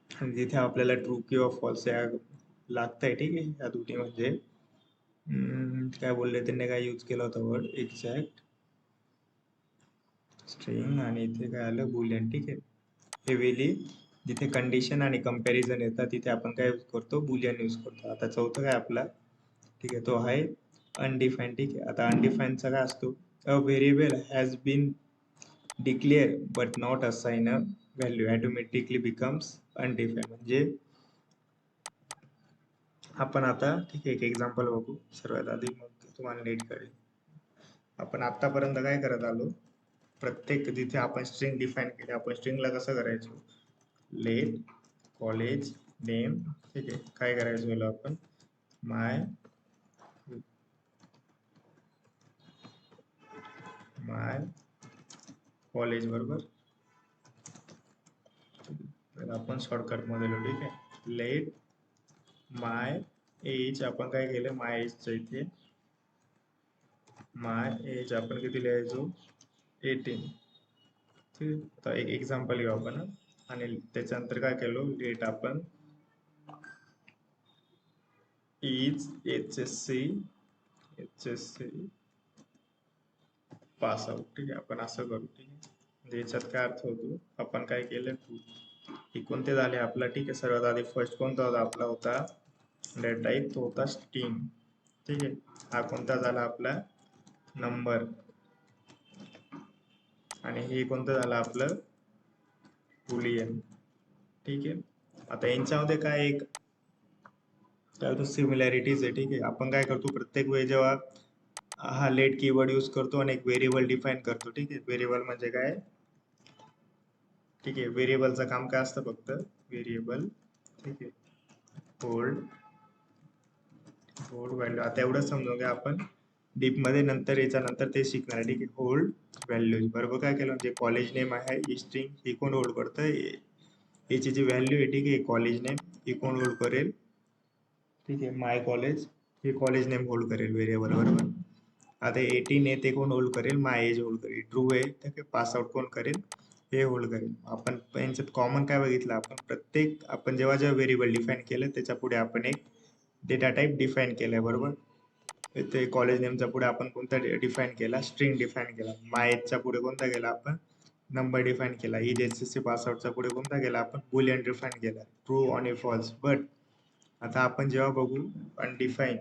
आणि जिथे आपल्याला ट्रू किंवा फॉल्स या लागतंय, ठीक आहे. या दोन्ही म्हणजे काय बोलले त्यांनी, काय यूज केला होता वर्ड एक्झॅक्ट, स्ट्रिंग आणि इथे काय आलं बुलियन. ठीक आहे, हेवीली जिथे कंडिशन आणि कंपॅरिझन येतात तिथे आपण काय यूज करतो, बुलियन यूज करतो. आता चौथं काय आपला, ठीक आहे, तो आहे अनडिफाईन. ठीक आहे, आता अनडिफाईनचा काय असतो, a variable has been declare but not assign a value automatically becomes undefined. म्हणजे आपण आता, ठीक आहे, एक एक्झाम्पल बघू सर्वात आधी, मग तुम्हाला नीट कळेल. आपण आतापर्यंत काय करत आलो, प्रत्येक जिथे आपण स्ट्रिंग डिफाईन केली, आपण स्ट्रिंगला कसं करायचो, लेट कॉलेज नेम. ठीक आहे, काय करायचो याला आपण, माय कॉलेज बरोबर. तर आपण शॉर्टकट मध्ये लिहू. ठीक आहे, लेट माय एज, आपण काय केलं, माय एजचं इथे माय एज आपण किती लिहायचो, 18. ठीक, आता एक एक्झाम्पल घेऊ आपण आणि त्याच्यानंतर काय केलो, लेट आपण इज HSC पास आउट. ठीक आहे, आपण असं करू. ठीक आहे, म्हणजे याच्यात काय अर्थ होतो, आपण काय केलं, हे कोणते झाले आपला. ठीक आहे, सर्वात आधी फर्स्ट कोणता होता आपला, होता डेटा टाईप, तो होता स्ट्रिंग. ठीक आहे, हा कोणता झाला आपला, नंबर. आणि हे कोणतं झालं आपलं, बुलियन. ठीक आहे, आता यांच्यामध्ये काय एक काय होतं, सिमिलॅरिटीज आहे. ठीक आहे, आपण काय करतो, प्रत्येक वेळी जेव्हा हा लेट कीवर्ड यूज करतो आणि एक व्हेरिएबल डिफाईन करतो. ठीक आहे, व्हेरिएबल म्हणजे काय, ठीक आहे, व्हेरिएबलचं काम काय असतं, फक्त व्हेरिएबल. ठीक आहे, होल्ड व्हॅल्यू. आता एवढं समजून घ्या, आपण डीप मध्ये नंतर याच्या नंतर ते शिकणार आहे. ठीक आहे, होल्ड व्हॅल्यूज बरोबर. काय केलं, म्हणजे कॉलेज नेम आहे ही स्ट्रिंग, ही कोण होल्ड करतं, याची जी व्हॅल्यू आहे, ठीक आहे, कॉलेज नेम, ही कोण होल्ड करेल, ठीक आहे, माय कॉलेज, हे कॉलेज नेम होल्ड करेल व्हेरिएबल बरोबर. आता 18 आहे ते कोण होल्ड करेल, माय एज होल्ड करेल. ट्रू आहे तर पास आउट कोण करेल, हे होल्ड करेल. आपण यांच्यात कॉमन काय बघितलं, आपण प्रत्येक आपण जेव्हा जेव्हा व्हेरिएबल डिफाईन केलं त्याच्या पुढे आपण एक डेटा टाईप डिफाईन केलाय बरोबर. ते कॉलेज नेमच्या पुढे आपण कोणता डिफाईन केला, स्ट्रिंग डिफाईन केला. माय एजच्या पुढे कोणता केला आपण, नंबर डिफाईन केला. इज HSC पास आउटच्या पुढे कोणता केला आपण, बुलियन डिफाईन केला, ट्रू आणि फॉल्स. बट आता आपण जेव्हा बघू अनडिफाईन,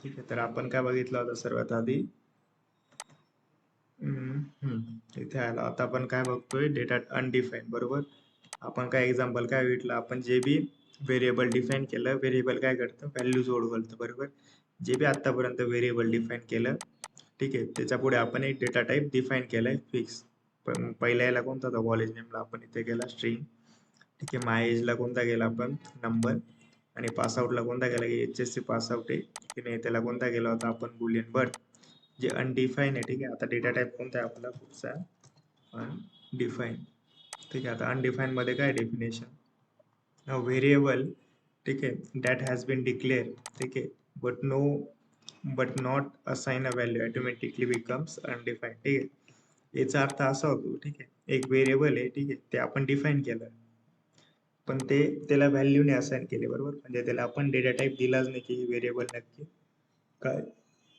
ठीक आहे, तर आपण काय बघितलं होतं सर्वात आधी, इथे आला. आता आपण काय बघतोय, डेटा अनडिफाईन बरोबर. आपण काय एक्झाम्पल काय भेटलं, आपण जे बी व्हेरिएबल डिफाईन केलं, व्हेरिएबल काय करतं, व्हॅल्यूज होल्ड करतं बरोबर. जे बी आतापर्यंत व्हेरिएबल डिफाईन केलं, ठीक आहे, त्याच्या पुढे आपण एक डेटा टाईप डिफाईन केलाय फिक्स. पण पहिल्या याला कोणता होता, कॉलेज नेमला आपण इथे केला स्ट्रिंग. ठीक आहे, माय एजला कोणता केला आपण, नंबर. आणि पासआउटला कोणता केला, HSC पासआउट आहे की नाही, त्याला कोणता केला होता आपण, बुलियन. बट जे अनडिफाईन आहे, ठीक आहे, आता डेटा टाईप कोणता आहे आपला पुढचा, अनडिफाईन. ठीक आहे, आता अनडिफाईन मध्ये काय डेफिनेशन, व्हेरिएबल, ठीक आहे, दॅट हॅज बीन डिक्लेअर, ठीक आहे, but not assign a value automatically becomes undefined. ठीक आहे, याचा अर्थ असा होतो, ठीक आहे, एक व्हेरिएबल आहे, ठीक आहे, ते आपण डिफाईन केलं, पण त्याला व्हॅल्यू नाही असाइन केले बरोबर. म्हणजे त्याला आपण डेटा टाईप दिलाच नाही की व्हेरिएबल नक्की काय,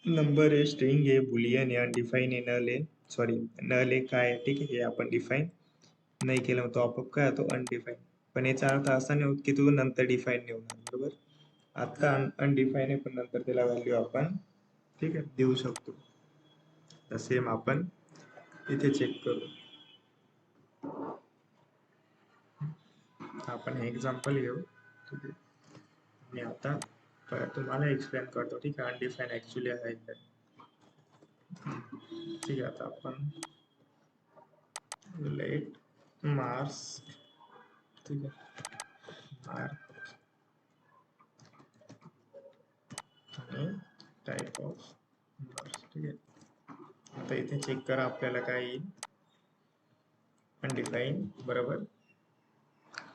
नंबर आहे, स्ट्रिंग आहे, बुलियन आहे, अनडिफाईन आहे, नल आहे, सॉरी नल आहे, काय आहे, ठीक आहे, हे आपण डिफाईन नाही केलं, तो आपोआप काय होतो, अनडिफाईन. पण याचा अर्थ असा नाही होत की तो नंतर डिफाईन नाही होणार बरोबर. आता अनडिफाईन आहे पण नंतर त्याला व्हॅल्यू आपण, ठीक आहे, देऊ शकतो. तर सेम आपण इथे चेक करू. आपण हे एक्झाम्पल घेऊ. ठीक आहे, मी आता तुम्हाला एक्सप्लेन करतो. ठीक आहे, अनडिफाईन ऍक्च्युली आहे काय. ठीक आहे, आता आपण लेट मार्क्स, ठीक आहे, मार्क टाईप ऑफ नंबर्स. ठीक आहे, आता इथे चेक करा आपल्याला काय येईल, अनडिफाईन. बरोबर,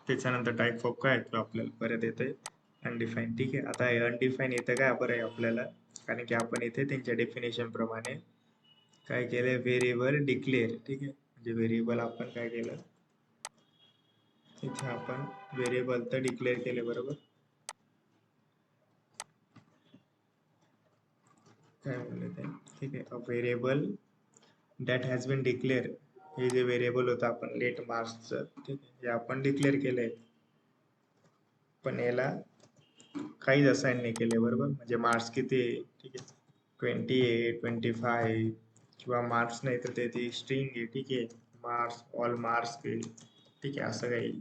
त्याच्यानंतर टाईप ऑफ काय तो आपल्याला परत येते अनडिफाईन. ठीक आहे, आता हे अनडिफाईन येतं काय बरं आहे आपल्याला, कारण की आपण इथे त्यांच्या डेफिनेशन प्रमाणे काय केलंय, व्हेरिएबल डिक्लेअर. ठीक आहे, म्हणजे व्हेरिएबल आपण काय केलं, इथे आपण व्हेरिएबल तर डिक्लेअर केले. बरोबर, काय म्हणले ते, ठीक आहे, a variable that has been declare. हे जे व्हेरिएबल होतं आपण लेट मार्क्सचं, ठीक आहे, हे आपण डिक्लेअर केलंय, पण याला काहीच असाइन नाही केले. बरोबर, म्हणजे मार्क्स किती आहे, ठीक आहे, 28, 25 किंवा मार्क्स नाही तर ते ती स्ट्रिंग आहे. ठीक आहे, मार्क्स, ऑल मार्क्स, ठीक आहे, असं काही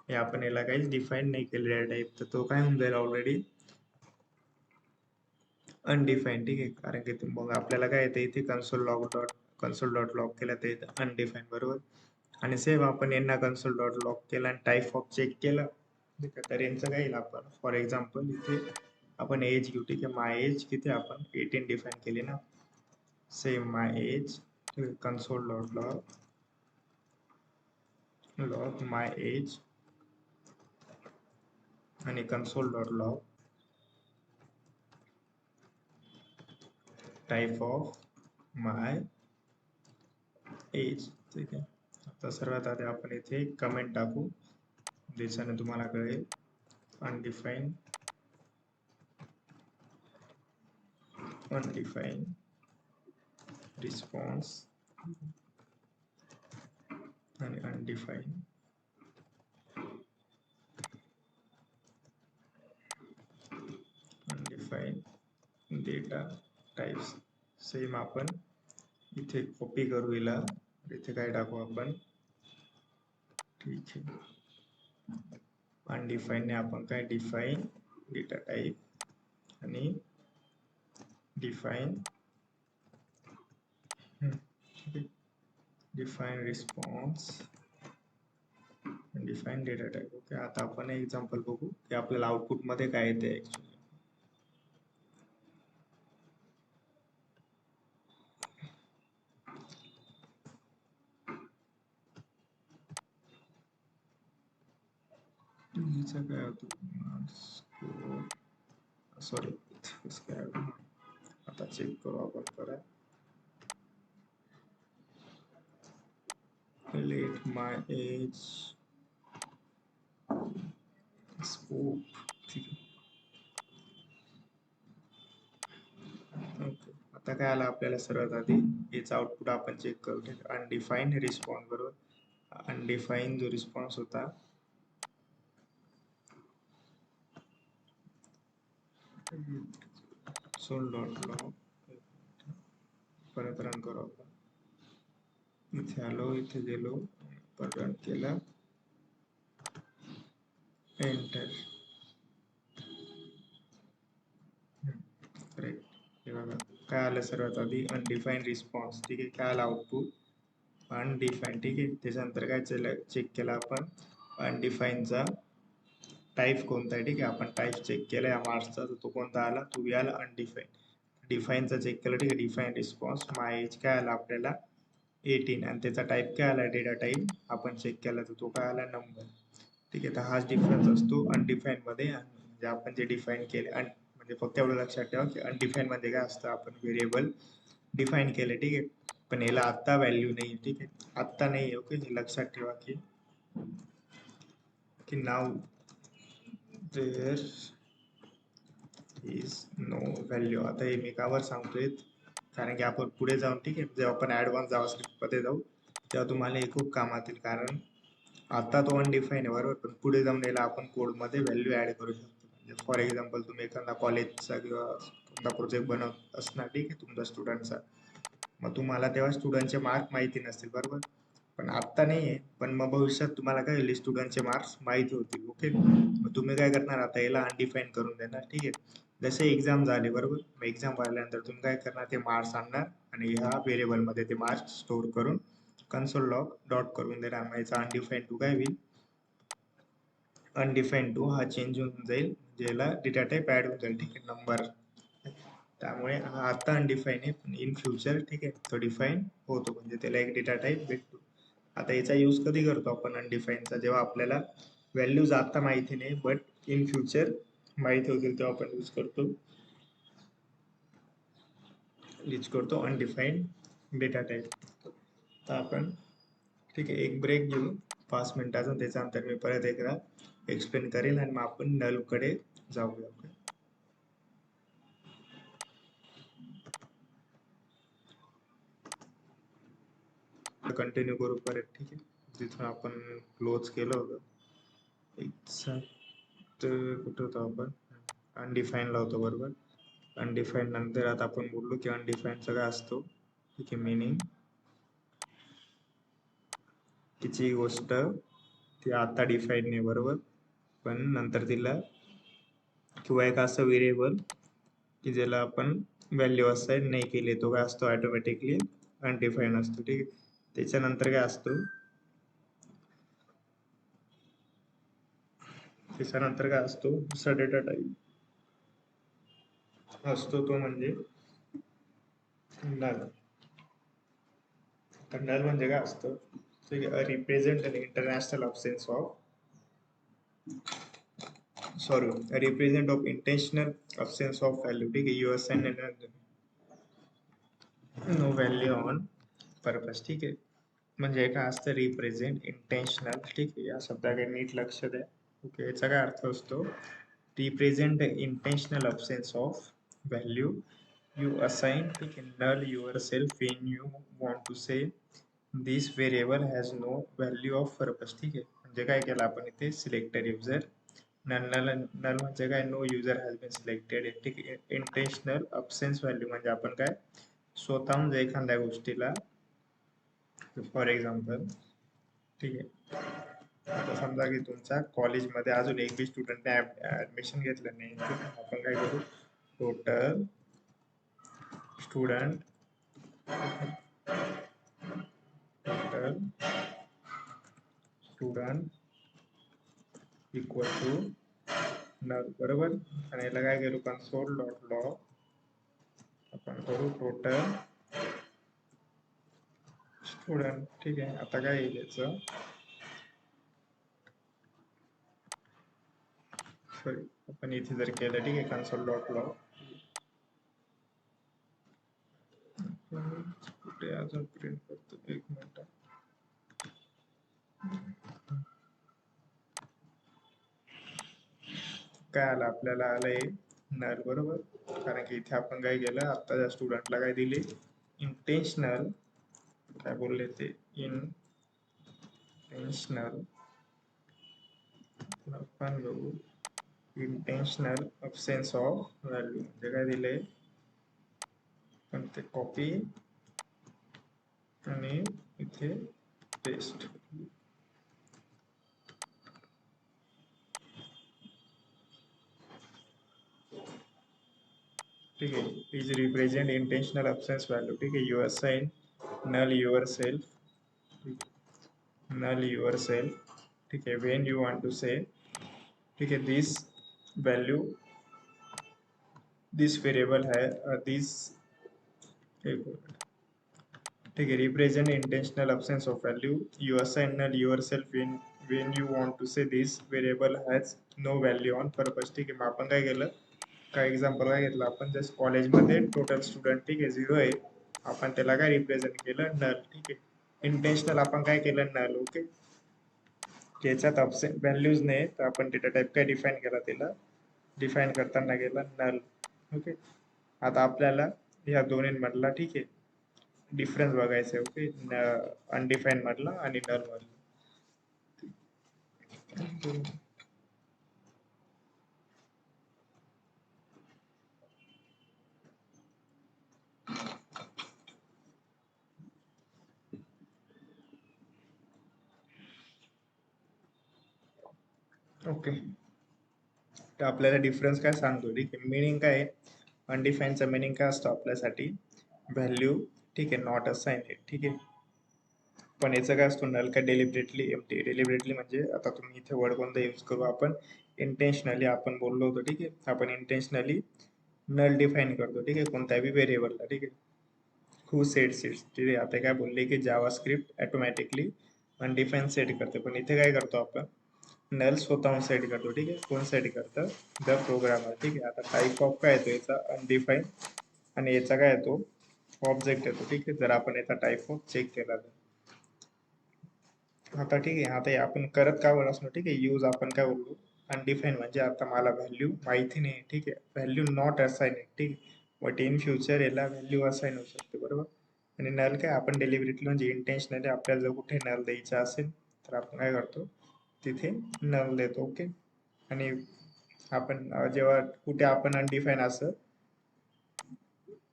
हे आपण याला काहीच डिफाईन नाही केलेलं टाईप, तर तो काय होऊन जाईल ऑलरेडी अनडिफाईन. ठीक आहे, कारण की मग आपल्याला काय येते इथे कन्सोल डॉट लॉग केला ते अनडिफाईन. बरोबर, आणि सेम आपण यांना कन्सोल डॉट लॉग केला आणि टाईप ऑफ चेक केलं, ठीक आहे, तर यांचं काय येईल, आपण फॉर एक्झाम्पल इथे आपण एज घेऊ. ठीक आहे, माय एज किती आपण 18 डिफाईन केली ना, same my age, console dot log my age आणि console dot log type of my age. ठीक आहे, आता सर्वात आधी आपण इथे कमेंट टाकू, ज्याच्याने तुम्हाला कळेल अनडिफाईन रिस्पॉन्स आणि अनडिफाईन डेटा टाइप्स. सेम आपण इथे कॉपी करू हिला, इथे काय टाकू आपण, ठीक आहे, अनडिफाईन ने आपण काय डिफाईन डेटा टाइप आणि define response, define data type. Okay, आता आपण एक्झाम्पल बघू की आपल्याला आउटपुट मध्ये काय येते ऍक्च्युली. हिचं काय होतं, सॉरी, काय आता चेक करू आपण परत, लेट माय एज स्कोप. ठीक आहे, ओके, आता काय आलं आपल्याला, सर्वात आधी याचा आउटपुट आपण चेक करू. ठीक आहे, अनडिफाईन रिस्पॉन्स. बरोबर, अनडिफाईन जो रिस्पॉन्स होता सोल डॉट लॉग, परत रन करू आपण, इथे आलो, इथे गेलो, परत रन केला, एंटर. करेक्ट, हे बघा काय आलं सर्वात आधी अनडिफाईन रिस्पॉन्स. ठीक आहे, काय आलं आउटपुट अनडिफाईन. ठीक आहे, त्याच्यानंतर काय चेक केला आपण अनडिफाईनचा टाईप कोणता आहे. ठीक आहे, आपण टाईप चेक केला या मार्क्सचा, तर तो कोणता आला, तो आला अनडिफाईन. डिफाईनचा चेक केला. ठीक आहे, डिफाईन रिस्पॉन्स माय एज काय आला आपल्याला 18 आणि त्याचा टाईप काय आला, डेटा टाईप आपण चेक केला तर तो काय आला नंबर. ठीक आहे, तर हाच डिफरन्स असतो अनडिफाईन मध्ये म्हणजे आपण जे डिफाईन केले. म्हणजे फक्त एवढं लक्षात ठेवा की अनडिफाईन मध्ये काय असतं, आपण व्हेरिएबल डिफाईन केले. ठीक आहे, पण याला आत्ता व्हॅल्यू नाही. ठीक आहे, आत्ता नाही. ओके, हे लक्षात ठेवा की नाव देअर इज नो व्हॅल्यू. आता हे मी कावर सांगतोय, कारण की आपण पुढे जाऊन, ठीक आहे, जेव्हा आपण ऍडव्हान्स जावास्क्रिप्ट मध्ये जाऊ तेव्हा तुम्हाला हे खूप कामात येईल, कारण आता तो अनडिफाईन आहे. बरोबर, पण पुढे जाऊन याला आपण कोडमध्ये व्हॅल्यू ऍड करू शकतो. म्हणजे फॉर एक्झाम्पल तुम्ही एखादा कॉलेजचा किंवा कोणता प्रोजेक्ट बनवत असणार, ठीक आहे, तुमच्या स्टुडंटचा, मग तुम्हाला तेव्हा स्टुडंटचे मार्क माहिती नसतील. बरोबर, पण आत्ता नाही आहे, पण मग भविष्यात तुम्हाला काय होईल, स्टुडंटचे मार्क्स माहिती होतील. ओके, मग तुम्ही काय करणार, आता याला अनडिफाईन करून देणार. ठीक आहे, जसे एक्झाम झाले, बरोबर, मग एक्झाम झाल्यानंतर तुम्ही काय करणार, ते मार्क्स आणणार आणि ह्या व्हेरिएबल मध्ये ते मार्क्स स्टोअर करून कन्सोल लॉग डॉट करून देणार. मग याचा अनडिफाईन टू काय होईल, अनडिफाईन टू हा चेंज होऊन जाईल, म्हणजे याला डेटा टाईप ऍड होऊन जाईल. ठीक आहे, नंबर त्यामुळे हा आता अनडिफाईन आहे, पण इन फ्युचर ठीक आहे तो डिफाईन होतो, म्हणजे त्याला एक डेटा टाईप भेटतो. आता याचा यूज कधी करतो आपण अनडिफाईनचा? जेव्हा आपल्याला व्हॅल्यूज आता माहिती नाही बट इन फ्युचर माहिती होतील तेव्हा आपण यूज करतो अनडिफाईन डेटा टाईप. तर आपण ठीक आहे एक ब्रेक घेऊ 5 मिनिटाचा, त्याच्यानंतर मी परत एकदा एक्सप्लेन करेल आणि मग आपण नल कडे जाऊया. कंटिन्यू करू परत, ठीक आहे. जिथून आपण क्लोज केलं होतं एक्झॅक्ट कुठं होतं आपण, अनडिफाईन लावतो बरोबर. अनडिफाईन नंतर आता आपण बोललो की अनडिफाईनचा काय असतो, ठीक आहे. मिनिंग तिची गोष्ट ती आता डिफाईन नाही बरोबर, पण नंतर तिला किंवा एक असं व्हेरिएबल की ज्याला आपण व्हॅल्यू असाइन नाही केली, तो काय असतो ऑटोमॅटिकली अनडिफाईन असतो, ठीक आहे. त्याच्यानंतर काय असतो, त्याच्यानंतर काय असतो दुसरा डेटा टाईप असतो, तो म्हणजे नल. तर नल म्हणजे काय असतं, represent an international absence of represent of intentional absence of value, ठीक आहे. You assign no value on purpose, ठीक आहे. म्हणजे काय असतं रिप्रेझेंट इंटेन्शनल, ठीक आहे. या शब्दाकडे नीट लक्ष द्या. ओके, याचा काय अर्थ असतो, represent intentional absence of value you assign, ठीक आहे, null yourself when you want to say this variable has no value of purpose, ठीक आहे. म्हणजे काय केलं आपण इथे सिलेक्टेड युजर, नल म्हणजे काय, no user has been selected, ठीक आहे. इंटेन्शनल अब्सेन्स व्हॅल्यू म्हणजे आपण काय स्वतःहून जर एखाद्या गोष्टीला, फॉर एक्झाम्पल, ठीक आहे, आता समजा की तुमच्या कॉलेजमध्ये अजून एक बी स्टुडंटने ऍडमिशन घेतलं नाही, आपण काय करू, total student equal to null बरोबर. आणि याला काय करू, कन्सोल डॉट लॉग आपण करू टोटल स्टुडंट, ठीक आहे. आता काय येईल याचं, सॉरी आपण इथे जर केलं, ठीक आहे, कन्सोल डॉट लॉग, कुठे अजून प्रिंट करतो, एक मिनिट. काय आलं आपल्याला, आलंय नल बरोबर, कारण की इथे आपण काय केलं, आता त्या स्टुडंटला काय दिले, इंटेन्शनल, काय बोलले ते, इंटेन्शनल, आपण बघू इंटेन्शनल अब्सेन्स ऑफ व्हॅल्यू म्हणजे काय दिले, पण ते कॉपी आणि इथे पेस्ट, ठीक आहे. Is represent intentional absence value, ठीक आहे. You assign null yourself, null yourself, ठीक आहे, when you want to say, ठीक आहे, दिस व्हॅल्यू, दिस व्हेरिएबल है दिस, ठीक आहे, represent intentional absence of value you assign null yourself when you want to say this variable has no value on purpose, ठीक आहे. मग आपण काय केलं, काय एक्झाम्पल काय घेतलं आपण, जस्ट कॉलेजमध्ये टोटल स्टुडंट, ठीक आहे, 0 आहे, आपण त्याला काय रिप्रेझेंट केलं नल, ठीक आहे. इंटेन्शनल आपण काय केलं नल, ओके. याच्यात अब्सेंट व्हॅल्यूज नाही, तर आपण डेटा टाईप काय डिफाईन केला, त्याला डिफाईन करताना गेला नल, ओके. आता आपल्याला ह्या दोन्हींमधला, ठीक आहे, डिफरन्स बघायचा आहे, ओके, अनडिफाईन मधला आणि नल मधला. ओके, तर आपल्याला डिफरन्स काय सांगतो, ठीक आहे. मिनिंग काय आहे, अनडिफाईनचा मिनिंग काय असतो आपल्यासाठी, व्हॅल्यू, ठीक आहे, नॉट असाइन्ड, ठीक आहे. पण याचं काय असतो नल का डेलिबरेटली एम्प्टी, डेलिबरेटली म्हणजे आता तुम्ही इथे वर्ड कोणता यूज करू, आपण इंटेन्शनली आपण बोललो होतो, ठीक आहे. आपण इंटेन्शनली नल डिफाईन करतो, ठीक आहे, कोणत्याही व्हेरिएबलला, ठीक आहे. हू सेट सीट्स, ठीक आहे. आता काय बोलले की जावा स्क्रिप्ट ऑटोमॅटिकली अनडिफाईन सेट करते, पण इथे काय करतो आपण, नल स्वतःहून सेट करतो, ठीक आहे. कोण सेट करतं, द प्रोग्रामर, ठीक आहे. आता टाईप ऑफ काय येतो याचा, अनडिफाईन, आणि याचा काय येतो, ऑब्जेक्ट येतो, ठीक आहे. जर आपण याचा टाईप ऑफ चेक केला तर आता ठीक आहे. आता हे आपण करत का बरं असलो, ठीक आहे. यूज आपण काय बोललो, अनडिफाईन, म्हणजे आता मला व्हॅल्यू माहिती नाही, ठीक आहे. व्हॅल्यू नॉट असाइन, ठीक आहे. बट इन फ्युचर याला व्हॅल्यू असाइन होऊ शकते, बरोबर. आणि नल काय, आपण डेलिव्हरीतलं म्हणजे इंटेन्शनली आपल्याला जर कुठे नल द्यायचा असेल तर आपण काय करतो, तिथे नल देतो, ओके. आणि आपण जेव्हा कुठे आपण अनडिफाईन असं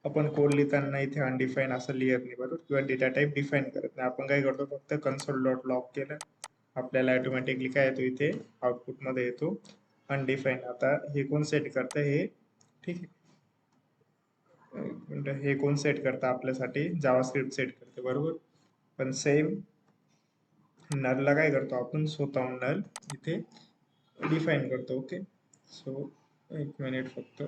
आपण कोड लिहिताना इथे अनडिफाईन असं लिहित नाही, बरोबर, किंवा डेटा टाईप डिफाईन करत नाही. आपण काय करतो, फक्त कन्सोल डॉट लॉग केलं, आपल्याला ऑटोमॅटिकली काय येतो, इथे आउटपुटमध्ये येतो अनडिफाईन. आता हे कोण सेट करतं, हे, ठीक आहे. हे कोण सेट करतं आपल्यासाठी, जावास्क्रिप्ट सेट करते, बरोबर. पण सेम नलला काय करतो आपण, स्वतःहून नल इथे डिफाईन करतो, ओके. सो एक मिनिट फक्त,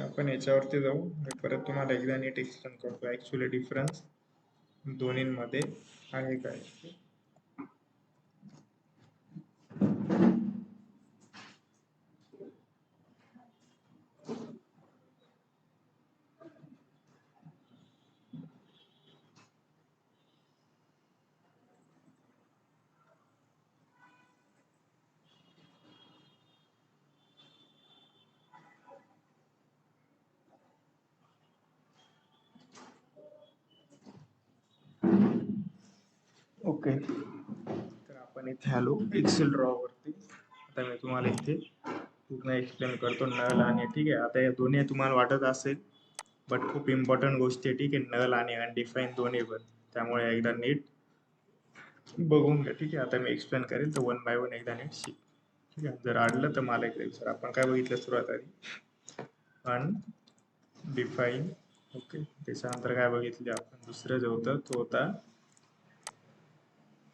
आपण याच्यावरती जाऊ. मी परत तुम्हाला एकदा नीट एक्सप्लेन करतो ऍक्च्युअली डिफरन्स दोन्हींमध्ये आहे काय. ओके, तर आपण इथे आलो एक्सेल ड्रॉ वरती. आता मी तुम्हाला इथे पूर्ण एक्सप्लेन करतो नल आणि, ठीक आहे. आता या दोन्ही तुम्हाला वाटत असेल, बट खूप इम्पॉर्टंट गोष्टी आहे, ठीक आहे, नल आणि अनडिफाईन दोन्ही पण. त्यामुळे एकदा नीट बघून घ्या, ठीक आहे. आता मी एक्सप्लेन करेल तर वन बाय वन एकदा नीट शिक, ठीक आहे. जर आडलं तर मला एकदा विचार. आपण काय बघितलं सुरुवात आधी, अनडिफाईन, ओके. त्याच्यानंतर काय बघितले आपण, दुसरं जे होतं तो होता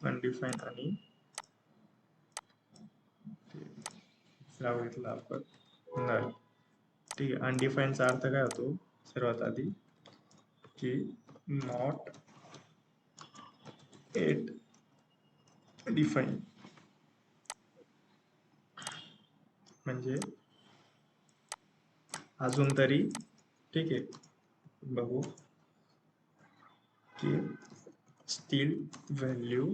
अनडिफाईन, आणि दुसरा बघितला आपण नल, ठीक आहे. अनडिफाईनचा अर्थ काय होतो, सर्वात आधी की नॉट एट डिफाईन, म्हणजे अजून तरी, ठीक आहे, बघू की still value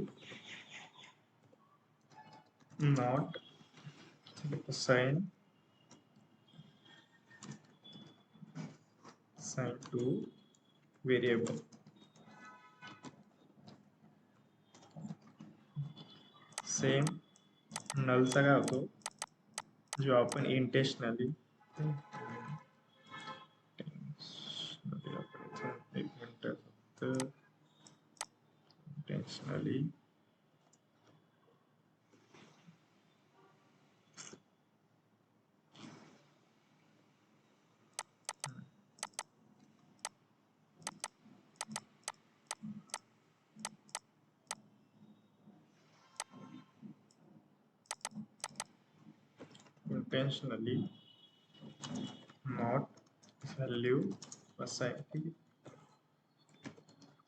not assign to variable. Same नलचा काय होतो, जो आपण इंटेन्शनली, एक मिनिट फक्त, इंटेन्शनली नॉट व्हॅल्यू असाइन, ठीक आहे.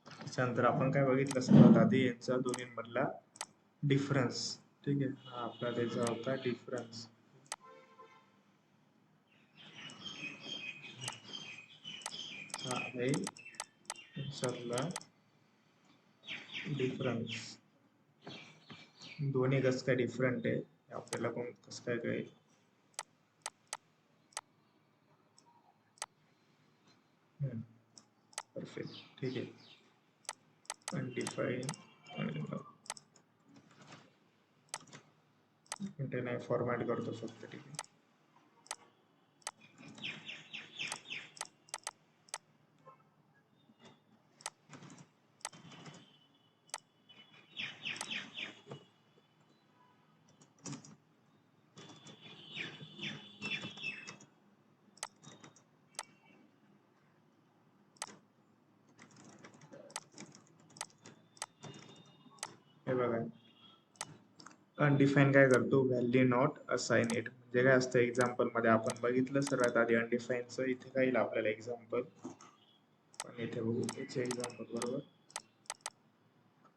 त्याच्यानंतर आपण काय बघितलं सर्वात आधी, यांचा दोन्हींमधला डिफरन्स, ठीक आहे. हा आपला त्याचा होता डिफरन्स, हा आहे याच्यातला डिफरन्स. दोन्ही कसं काय डिफरंट आहे आपल्याला पण कसं काय कळेल. परफेक्ट, ठीक आहे. अनडिफाईन इथे नाही फॉर्मॅट करतो फक्त, ठीक आहे. हे बघा अनडिफाईन काय करतो, व्हॅल्यू नॉट असाइन इट. म्हणजे काय असतं, एक्झाम्पल मध्ये आपण बघितलं सर्वात आधी अनडिफाईनचं. इथे काय येईल आपल्याला एक्झाम्पल, पण इथे बघू याचे एक्झाम्पल. बरोबर,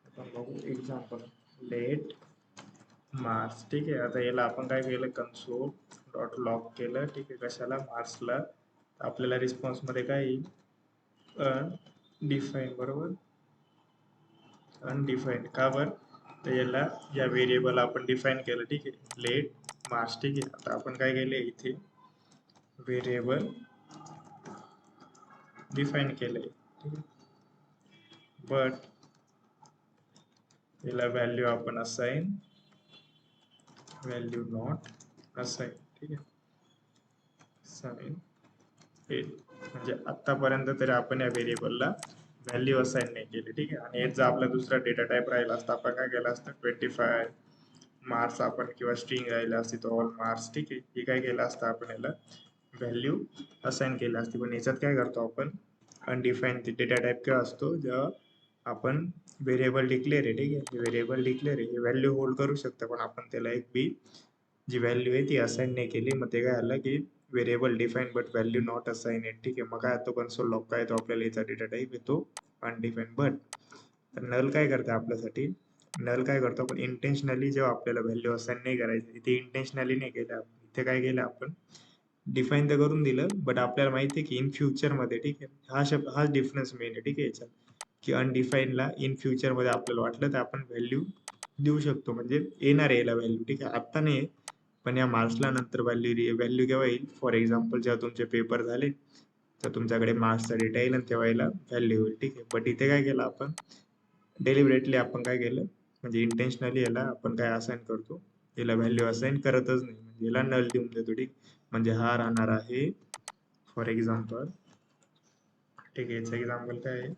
आपण बघू एक्झाम्पल लेट मार्क्स. ठीक आहे, आता याला आपण काय केलं, कन्सोल डॉट लॉग केलं. ठीक आहे, कशाला, मार्क्सला. आपल्याला रिस्पॉन्स मध्ये काय येईल, अनडिफाईन. बरोबर, अनडिफाईन का बर, तर याला या व्हेरिएबल आपण डिफाईन केलं. ठीक आहे, लेट मार्क्स. ठीक आहे, आता आपण काय केले, इथे व्हेरिएबल डिफाईन केलंय. ठीक आहे, बट याला व्हॅल्यू आपण असाइन, व्हॅल्यू नॉट असाइन. ठीक आहे, साइन एट. म्हणजे आतापर्यंत तरी आपण या व्हेरिएबलला व्हॅल्यू असाइन नाही केली. ठीक आहे, आणि याचा आपला दुसरा डेटा टाइप राहिला असता, आपण काय केलं असतं, 25 मार्क्स आपण किंवा स्ट्रिंग राहिला असती तो ऑल मार्क्स. ठीक आहे, हे काय केलं असतं, आपण याला व्हॅल्यू असाइन केली असती. पण याच्यात काय करतो आपण, अनडिफाईन डेटा टाइप काय असतो, जेव्हा आपण व्हेरिएबल डिक्लेअर आहे. ठीक आहे, व्हेरिएबल डिक्लेअर आहे, हे व्हॅल्यू होल्ड करू शकतं, पण आपण त्याला एक बी जी व्हॅल्यू आहे ती असाइन नाही केली. मग ते काय आलं की variable define but value not assign it. ठीक आहे, मग काय तो कन्सोल लॉग काय येतो, आपल्याला याचा डेटा टाइप येतो अनडिफाईन. बट नल काय करतं आपल्यासाठी, नल काय करतो, आपण इंटेन्शनली जेव्हा आपल्याला व्हॅल्यू असाइन नाही करायची, इथे इंटेन्शनली नाही केलं, इथे काय केलं आपण, डिफाईन तर करून दिलं, बट आपल्याला माहिती आहे की इन फ्युचर मध्ये. ठीक आहे, हाच डिफरन्स मेन आहे. ठीक आहे, याच्यात की अनडिफाईनला इन फ्युचर मध्ये आपल्याला वाटलं तर आपण व्हॅल्यू देऊ शकतो, म्हणजे येणार आहे याला व्हॅल्यू. ठीक आहे, आता नाही, पण या मार्क्सला नंतर व्हॅल्यू केव्हा येईल, फॉर एक्झाम्पल जेव्हा तुमचे पेपर झाले तर तुमच्याकडे मार्क्सचा डेटा येईल आणि तेव्हा याला व्हॅल्यू होईल. ठीक आहे, बट इथे काय केलं आपण, डेलिबरेटली आपण काय केलं, म्हणजे इंटेन्शनली याला आपण काय असाइन करतो, याला व्हॅल्यू असाइन करतच नाही, म्हणजे याला नल देऊन देतो. ठीक, म्हणजे हा राहणार आहे फॉर एक्झाम्पल. ठीक आहे, याचं एक्झाम्पल काय आहे,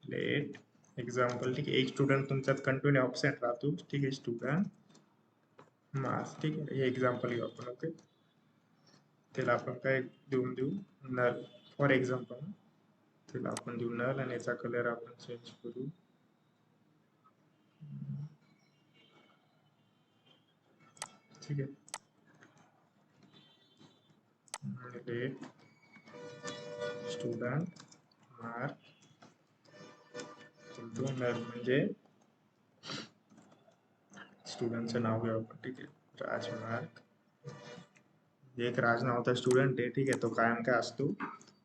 लेट एक्झाम्पल. ठीक आहे, एक स्टुडंट तुमच्यात कंटिन्यू ऑब्सेंट राहतो. ठीक आहे, स्टुडंट मार्क्स. ठीक आहे, हे एक्झाम्पल घेऊ आपण. ओके, त्याला आपण काय देऊ नल फॉर एक्झाम्पल. त्याला आपण देऊ नल आणि याचा कलर आपण चेंज करू. ठीक आहे, लेट स्टुडंट मार्क नल, म्हणजे स्टुडंटचं नाव घेऊ आपण. ठीक आहे, राज मार्क. एक राज नावाचा स्टुडंट आहे. ठीक आहे, तो कायम काय असतो,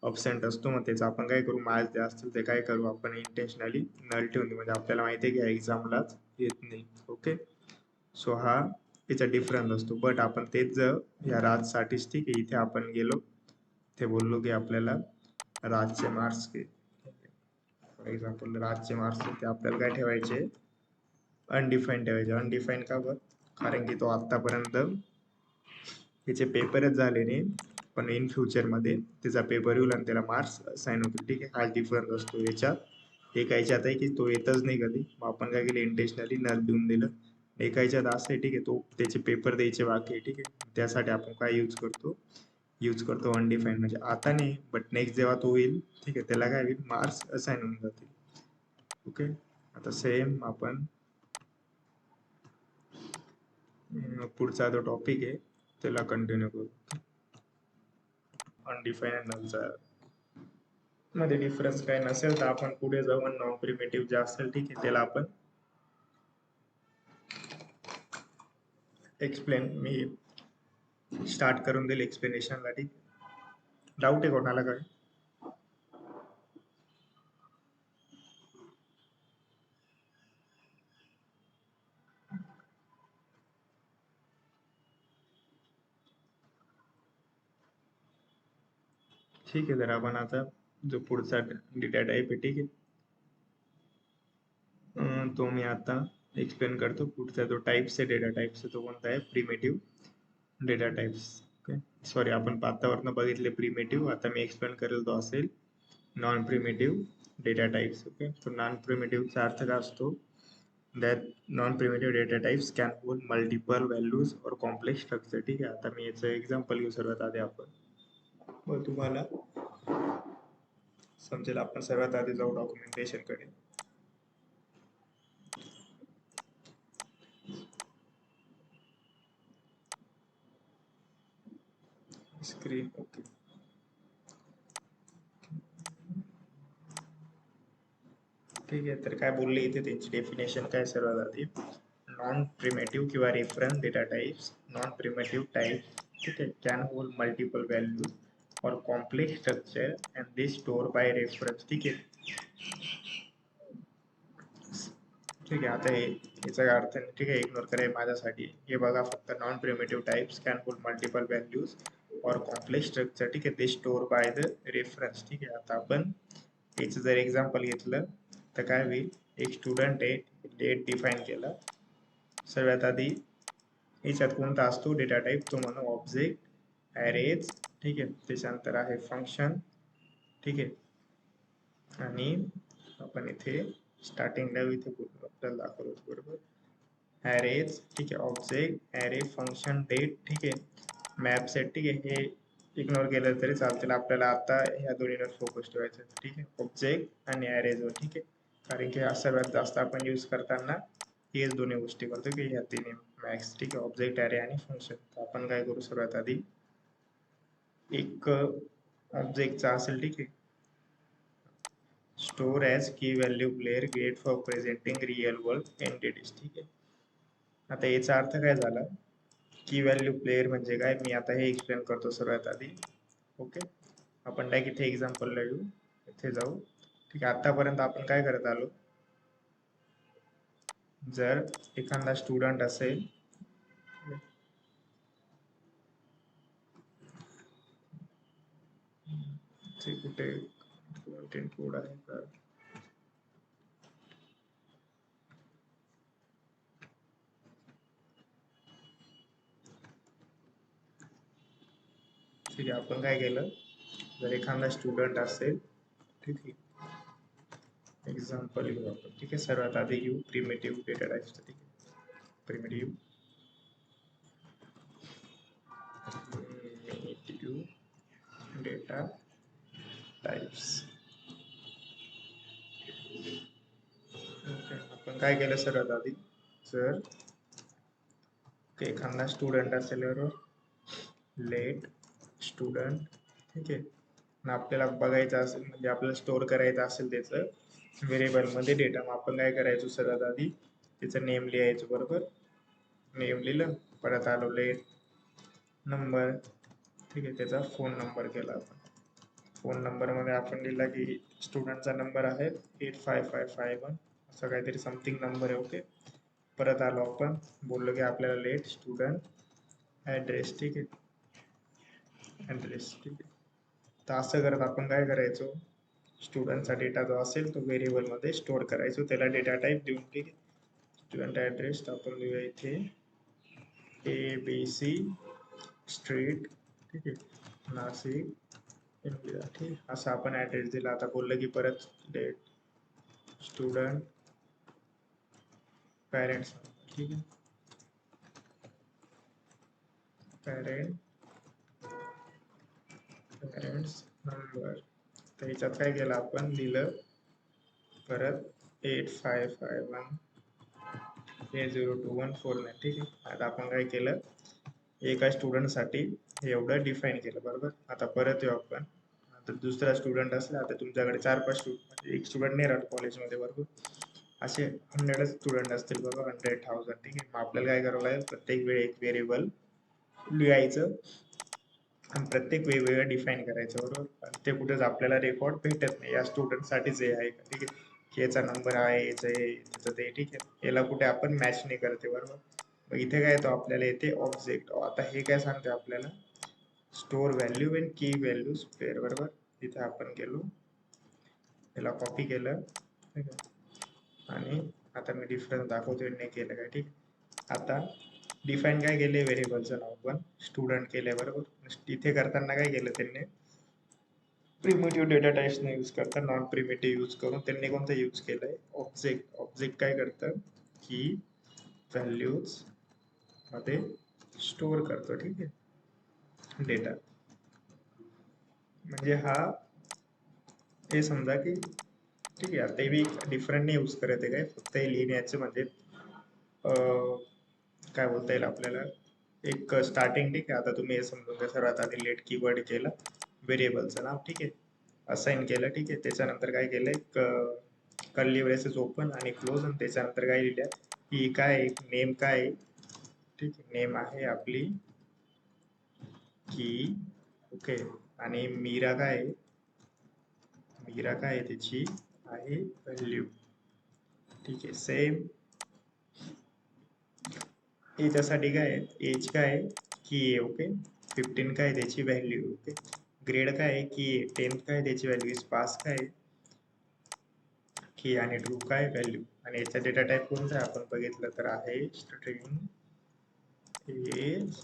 अब्सेंट असतो. मग त्याचं आपण काय करू, मार्क्स जे असतील ते काय करू, आपण इंटेन्शनली नल ठेवून देऊ, म्हणजे आपल्याला माहिती आहे की ह्या एक्झामलाच येत नाही. ओके, सो हा याचा डिफरन्स असतो. बट आपण तेच जर या राजसाठीच, ठीक आहे, इथे आपण गेलो ते बोललो की आपल्याला राजचे मार्क्स, फॉर एक्झाम्पल राजचे मार्क्स ते आपल्याला काय ठेवायचे, अनडिफाईन ठेवायचे. अनडिफाईन का बरं, कारण की तो आतापर्यंत त्याचे पेपरच झाले नाही, पण इन फ्युचरमध्ये त्याचा पेपर येईल आणि त्याला मार्क्स साइन होतील. ठीक आहे, हा डिफरन्स असतो याच्यात. एकाच्यात आहे की तो येतच नाही कधी, मग आपण काय केलं, इंटेन्शनली नल देऊन दिलं. एकाच्यात असं आहे, ठीक आहे, तो त्याचे पेपर द्यायचे बाकी आहे. ठीक आहे, त्यासाठी आपण काय यूज करतो अनडिफाईन, म्हणजे आता नाही बट नेक्स्ट जेव्हा तो येईल, ठीक आहे, त्याला काय होईल, मार्क्स असाइन होऊन जातील. ओके, आता सेम आपण पुढचा जो टॉपिक आहे त्याला कंटिन्यू करू. अनडिफाईन आणि नलचा मध्ये डिफरन्स काय नसेल तर आपण पुढे जाऊ, नॉन प्रिमिटिव्ह जे असेल, ठीक आहे, त्याला आपण एक्सप्लेन, मी स्टार्ट करून देईल एक्सप्लेनेशनला. ठीक, डाऊट आहे कोणाला काय? ठीक आहे, तर आपण आता जो पुढचा डेटा टाइप आहे, ठीक आहे, तो मी आता एक्सप्लेन करतो. पुढचा जो टाइप्स आहे डेटा टाइप्स तो कोणता आहे, primitive data types. Okay, sorry, आपण पातावरनं बघितले प्रिमिटिव्ह, आता मी एक्सप्लेन करेल तो असेल non primitive data types. Okay, तो नॉन प्रिमिटिव्हचा अर्थ काय असतो, that non primitive data types can hold multiple values और कॉम्प्लेक्स स्ट्रक्चर. ठीक आहे, आता मी याचं एक्झाम्पल घेऊ सर्वात आधी आपण, मग तुम्हाला समजेल. आपण सर्वात आधी जाऊ डॉक्युमेंटेशन कडे. Screen okay. ठीक आहे, तर काय बोलले इथे त्यांची डेफिनेशन काय सर्वात आधी, नॉन प्रिमेटिव्ह किंवा reference data types, non primitive type, ठीक आहे, कॅन होल्ड मल्टिपल व्हॅल्यूज और complex structure and they store by reference. ठीक आहे, ठीक आहे. आता हे याचा अर्थ ठीक आहे इग्नोर करा माझ्यासाठी. हे बघा फक्त non primitive types can hold multiple values और कॉम्प्लेक्स स्ट्रक्चर, ठीक आहे, they store by the reference. ठीक आहे, आता आपण याचं जर एक्झाम्पल घेतलं तर काय होईल, एक स्टुडंट आहे, डेट डिफाईन केला. सर्वात आधी याच्यात कोणता असतो डेटा टाईप, तो म्हणून ऑब्जेक्ट, ॲरेज, ठीक आहे, त्याच्यानंतर आहे फंक्शन, ठीक आहे, आणि आपण इथे स्टार्टिंगला इथे आपल्याला दाखवलं बरोबर, ॲरेज, ठीक आहे, ऑब्जेक्ट, ॲरे, फंक्शन, डेट, ठीक आहे, मॅप सेट. ठीक आहे, हे इग्नोर केलं तरी चालतील, आपल्याला आता ह्या दोन्हीवर फोकस ठेवायचं. ठीक आहे, ऑब्जेक्ट आणि ॲरेजवर. ठीक आहे, कारण की सर्वात जास्त आपण यूज करताना हेच दोन्ही गोष्टी करतो की ह्या तिन्ही मॅक्स. ठीक आहे, ऑब्जेक्ट, ॲरे आणि फंक्शन. तर आपण काय करू, सर्वात आधी एक ऑब्जेक्टचा असेल, ठीक आहे, स्टोर ॲज की value player great for presenting real world entities. ठीक आहे, आता याचा अर्थ काय झाला, की व्हॅल्यू प्लेअर म्हणजे काय, मी आता हे एक्सप्लेन करतो सर्वात आधी. ओके, आपण डायरेक्ट इथे एक्झाम्पलला येऊ, इथे जाऊ. ठीक आहे, आतापर्यंत आपण काय करत आलो, जर एखादा स्टुडंट असेल, ते कुठे कंटेंट कोड आहे का, ठीक आहे, आपण काय केलं, जर एखादा स्टुडंट असेल, ठीक आहे, एक्झाम्पल घेऊ आपण. ठीक आहे, सर्वात आधी घेऊ प्रिमेटिव्ह डेटा टाइप्स. ठीक आहे, प्रिमेटिव्ह डेटा टाइप्स. ओके, आपण काय केलं सर्वात आधी, जर एखादा स्टुडंट असेल, लेट स्टुडंट, ठीक आहे, आणि आपल्याला बघायचं असेल म्हणजे आपल्याला स्टोअर करायचं असेल त्याचं व्हेरिएबलमध्ये डेटा, मग आपण काय करायचो, सर्वात आधी त्याचं नेम लिहायचं. बरोबर, नेम लिहिलं, परत आलो लेट नंबर, ठीक आहे, त्याचा फोन नंबर केला आपण. फोन नंबरमध्ये आपण लिहिला की स्टुडंटचा नंबर आहे 85551, असं काहीतरी समथिंग नंबर आहे. ओके, परत आलो आपण, बोललो की आपल्याला लेट स्टुडंट ॲड्रेस, ठीक आहे, ॲड्रेस, ठीक आहे. तर असं करत आपण काय करायचो, स्टुडंटचा डेटा जो असेल तो व्हेरिएबलमध्ये स्टोअर करायचो, त्याला डेटा टाईप देऊन. ठीक आहे, स्टुडंट ॲड्रेस आपण देऊया इथे ABC स्ट्रीट, ठीक आहे, नाशिक, इंडिया. ठीक, असं आपण ॲड्रेस दिला. आता बोललं की परत डेट स्टुडंट पॅरेंट्स, ठीक आहे, पॅरेंट्स नंबर. तर ह्याच्यात काय केलं आपण, लिहिलं परत 8551802149. ठीक आहे, आता आपण काय केलं, एका स्टुडंटसाठी हे एवढं डिफाईन केलं. बरोबर, आता परत येऊ आपण, आता दुसरा स्टुडंट असला, आता तुमच्याकडे 4-5 स्टुडंट, एक स्टुडंट नाही राहत कॉलेजमध्ये. बरोबर, असे 100 स्टुडंट असतील बघा, 100,000. ठीक आहे, मग आपल्याला काय करावं लागेल, प्रत्येक वेळी एक व्हेरिएबल लिहायचं आणि प्रत्येक वेगवेगळं डिफाईन करायचं. बरोबर, आणि ते कुठेच आपल्याला रेकॉर्ड भेटत नाही, या स्टुडंटसाठीच हे आहे का. ठीक आहे, याचा नंबर आहे, याचं हे, त्याचं ते. ठीक आहे, याला कुठे आपण मॅच नाही करते. बरोबर, मग इथे काय येतो आपल्याला, येते ऑब्जेक्ट. आता हे काय सांगते आपल्याला, स्टोर व्हॅल्यू इन की व्हॅल्यूज पेअर. बरोबर, इथे आपण गेलो, याला कॉपी केलं, ठीक आहे, आणि आता मी डिफरन्स दाखवतो नाही केलं काय. ठीक, आता डिफाईन काय केले, व्हेरिएबलचं नाव पण स्टुडंट केलंय. बरोबर, इथे करताना काय केलं त्यांनी, प्रिमिटिव्ह डेटा टाइप्स ने यूज करता नॉन प्रिमिटिव्ह यूज करून त्यांनी कोणतं यूज केलंय, ऑब्जेक्ट. ऑब्जेक्ट काय करतं की व्हॅल्यूज मध्ये स्टोअर करतो. ठीक आहे, डेटा, म्हणजे हा हे समजा की, ठीक आहे, आता मी डिफरंट नाही यूज करत आहे काय, फक्त हे लिहिण्याचं म्हणजे काय बोलता येईल आपल्याला, एक स्टार्टिंग, ठीक आहे. आता तुम्ही हे समजून घ्या, सर्वात आधी लेट कीवर्ड केलं, व्हेरिएबलचं नाव, ठीक आहे, असाइन केलं, ठीक आहे. त्याच्यानंतर काय केलंय, कर्ली ब्रेसेस ओपन आणि क्लोज, आणि त्याच्यानंतर काय लिहिलं की काय नेम काय आहे, ठीक आहे. नेम आहे आपली की, ओके. आणि मीरा काय आहे, मीरा काय आहे त्याची आहे व्हॅल्यू, ठीक आहे. सेम याच्यासाठी काय आहे, एज काय आहे की आहे, ओके. 15 काय आहे त्याची व्हॅल्यू, ओके. ग्रेड काय आहे की 10th काय आहे त्याची व्हॅल्यू, पास काय आहे की, आणि ट्रू काय व्हॅल्यू. आणि याचा डेटा टाइप कोणता आहे आपण बघितलं तर आहे स्ट्रिंग एज,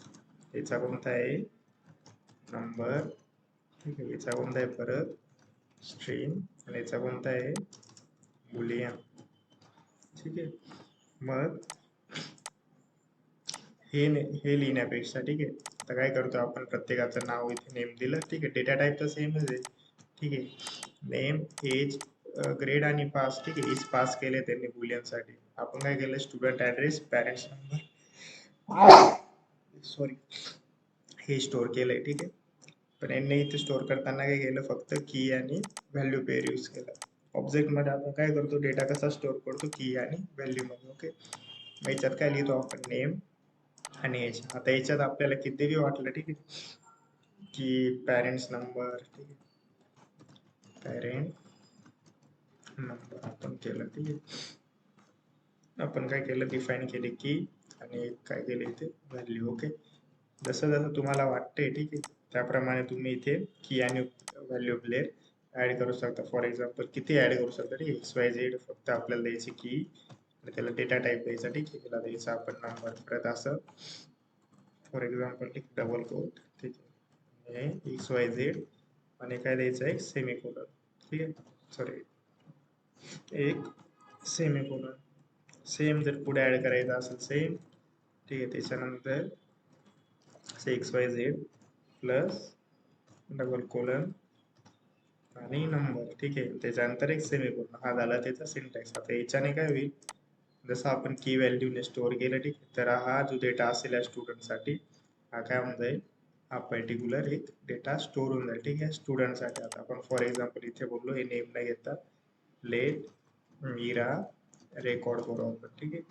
याचा कोणता आहे नंबर, ठीक आहे. याचा कोणता आहे परत स्ट्रिंग, आणि याचा कोणता आहे बुलियन, ठीक आहे. मग हे लिहिण्यापेक्षा, ठीक आहे, आता काय करतो आपण, प्रत्येकाचं नाव इथे नेम दिलं, ठीक आहे. डेटा टाइप तर सेमच आहे, ठीक आहे. नेम एज ग्रेड आणि पास, ठीक आहे. एज पास केले त्यांनी बुलियन साठी. आपण काय केलं, student address parents number, sorry, हे स्टोअर केलंय, ठीक आहे. पण यांनी इथे स्टोअर करताना काय केलं, फक्त की आणि व्हॅल्यू पेअर यूज केला. ऑब्जेक्ट मध्ये आपण काय करतो, डेटा कसा स्टोअर करतो, की आणि व्हॅल्यू मध्ये, ओके. मग याच्यात काय लिहितो आपण, नेम आणि एज. आता याच्यात आपल्याला कितीही वाटलं, ठीक आहे, की पॅरेंट्स नंबर, ठीक आहे, पॅरेंट नंबर आपण केलं, ठीक आहे. आपण काय केलं, डिफाईन केले की, आणि काय केले इथे व्हॅल्यू, ओके. जसं जसं तुम्हाला वाटतंय, ठीक आहे, त्याप्रमाणे तुम्ही इथे की आणि व्हॅल्यू प्लेअर ऍड करू शकता. फॉर एक्झाम्पल किती ऍड करू शकता, ठीक आहे. XYZ फक्त आपल्याला द्यायची की, आणि त्याला डेटा टाइप द्यायचा, ठीक आहे. त्याला द्यायचा आपण नंबर, परत असं फॉर एक्झाम्पल, ठीक, डबल कोट, ठीक आहे, XYZ, आणि काय द्यायचं, एक सेमीकोलन, ठीक आहे, सॉरी, एक सेमीकोलन. सेम जर पुढे ऍड करायचं असेल सेम, ठीक आहे. त्याच्यानंतर XYZ प्लस डबल कोलन आणि नंबर, ठीक आहे. त्याच्यानंतर एक सेमीकोलन. हा झाला त्याचा सिंटॅक्स. आता याच्याने काय होईल, जसं आपण की व्हॅल्यूने स्टोअर केलं, ठीक आहे, तर हा जो डेटा असेल या स्टुडंटसाठी, हा काय होऊन जाईल, हा पर्टिक्युलर एक डेटा स्टोअर होऊन जाईल, ठीक आहे, स्टुडंटसाठी. आता आपण फॉर एक्झाम्पल इथे बोललो, हे नेम नाही घेता, लेट मीरा रेकॉर्ड करू आपण, ठीक आहे.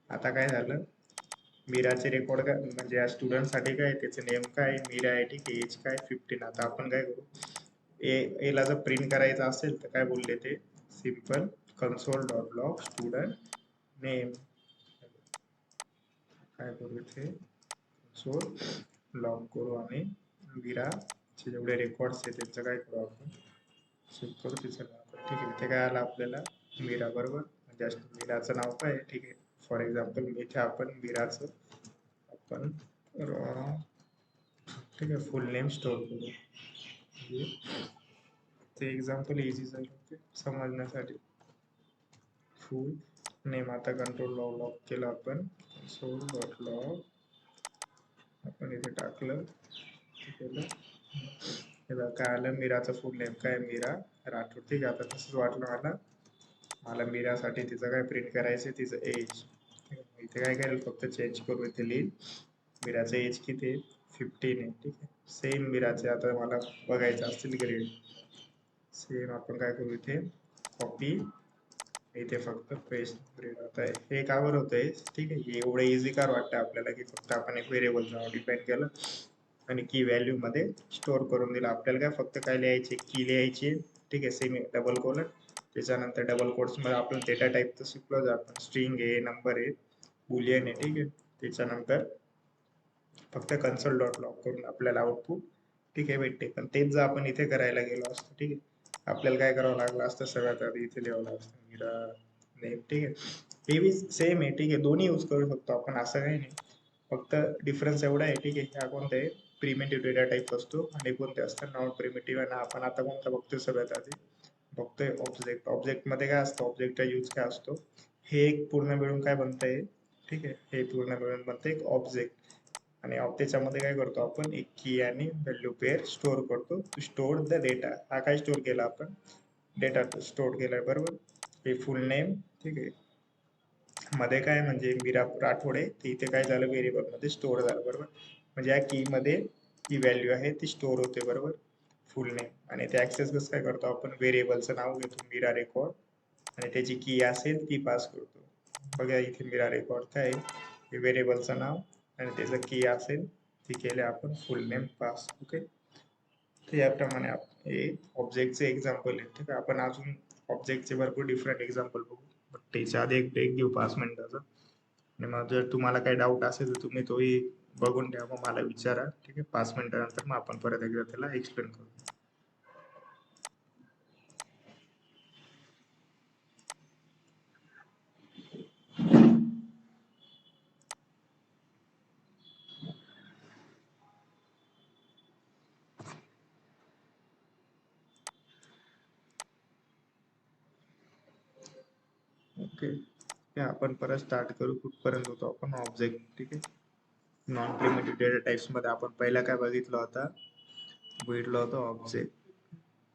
आता काय झालं, मीराचे रेकॉर्ड काय म्हणजे या स्टुडंटसाठी काय, त्याचं नेम काय मीरा आहे, ठीक आहे. एज काय 15. आता आपण काय करू, एला जर प्रिंट करायचं असेल तर काय बोलले ते, simple console dot log student name, काय करू इथे कन्सोल लॉग करू, आणि मीराचे जेवढे रेकॉर्ड्स आहेत त्यांचं काय करू आपण चेक करू, तिचं नाव, ठीक आहे. इथे काय आलं आपल्याला मीरा, बरोबर. जस्ट मीराचं नाव काय, ठीक आहे. फॉर एक्झाम्पल इथे आपण मीराचं आपण ठीक आहे फुल नेम स्टोअर करू, ते एक्झाम्पल इझी जाईल, ओके, समजण्यासाठी. फुल नेम, आता कंट्रोल लॉग केलं आपण, कंसोल डॉट लॉग आपण इथे टाकलं, केलं, हे बघा काय आलं, मीराचं फुल नेम काय, मीरा राठोड, ठीक आहे. आता तसंच वाटलं मला मीरासाठी तिचं काय प्रिंट करायचं, तिचं एज, इथे काय करेल, फक्त चेंज करू, इथे लिहिल मीराचं एज किती आहे, 15 आहे, ठीक आहे. सेम मीराचे आता मला बघायचं असतील ग्रेड, सेम आपण काय करू, इथे कॉपी, इथे फक्त पेस्ट ग्रेड. आता हे का बरं होतंय, ठीक आहे. एवढं इझी कार वाटतं आपल्याला, की फक्त आपण एक व्हेरिएबल नाव डिफाईन केलं आणि की व्हॅल्यू मध्ये स्टोअर करून दिलं. आपल्याला काय फक्त काय लिहायचे, की लिहायची, ठीक आहे, सेमी डबल कोलन, त्याच्यानंतर डबल कोट्स मध्ये आपण डेटा टाइप तर शिकलो, आपण स्ट्रिंग आहे, नंबर आहे, बुलियन आहे, ठीक आहे. त्याच्यानंतर फक्त कन्सोल डॉट लॉग करून आपल्याला आउटपुट, ठीक आहे, भेटते. पण तेच जर आपण इथे करायला गेलो असतो, ठीक आहे, आपल्याला काय करावं लागलं असतं, सगळ्यात आधी इथे लिहावं असतं मीरा नेम, ठीक आहे. हे बी सेम आहे, ठीक आहे, दोन्ही यूज करू शकतो आपण, असं काही नाही. फक्त डिफरन्स एवढा आहे, ठीक आहे. ह्या कोणते आहे, प्रिमिटिव्ह डेटा टाइप असतो, आणि कोणते असतात नॉन प्रिमिटिव्ह. आणि आपण आता कोणता बघतोय, सगळ्यात आधी बघतोय ऑब्जेक्ट. ऑब्जेक्ट मध्ये काय असतं, ऑब्जेक्टचा यूज काय असतो, हे एक पूर्ण मिळून काय बनतंय, ठीक आहे, हे पूर्ण मिळून बनतं एक ऑब्जेक्ट. आणि त्याच्यामध्ये काय करतो आपण, एक की आणि व्हॅल्यू पेअर स्टोअर करतो, टू स्टोअर द डेटा. हा काय स्टोअर केला आपण, डेटा स्टोअर केलाय, बरोबर. हे फुल नेम, ठीक आहे, मध्ये काय म्हणजे मीरा राठोड आहे, ते इथे काय झालं व्हेरिएबल मध्ये स्टोअर झालं, बरोबर. म्हणजे या की मध्ये ही व्हॅल्यू आहे ती स्टोअर होते, बरोबर, फुल नेम. आणि ते ऍक्सेस कसं काय करतो आपण, व्हेरिएबलचं नाव घेतो मीरा रेकॉर्ड आणि त्याची की असेल ती पास करतो. बघा इथे मीरा रेकॉर्ड काय आहे, व्हेरिएबलचं नाव आणि त्याचं की असेल ती केले आपण फुल नेम पास. ओके, तर याप्रमाणे हे ऑब्जेक्टचे एक्झाम्पल आहे. ठीक आहे, आपण अजून ऑब्जेक्टचे भरपूर डिफरंट एक्झाम्पल बघू, बट त्याच्या आधी एक ब्रेक घेऊ 5 मिनिटाचा. आणि मग जर तुम्हाला काही डाऊट असेल तर तुम्ही तोही बघून घ्या, मग मला विचारा. ठीक आहे, 5 मिनिटानंतर मग आपण परत एकदा त्याला एक्सप्लेन करू. ओके, आपण परत स्टार्ट करू. कुठपर्यंत होतो आपण, ऑब्जेक्ट. ठीक आहे, नॉन प्रिमिटिव्ह डेटा टाइप्स मध्ये आपण पहिला काय बघितलं होतं ऑब्जेक्ट.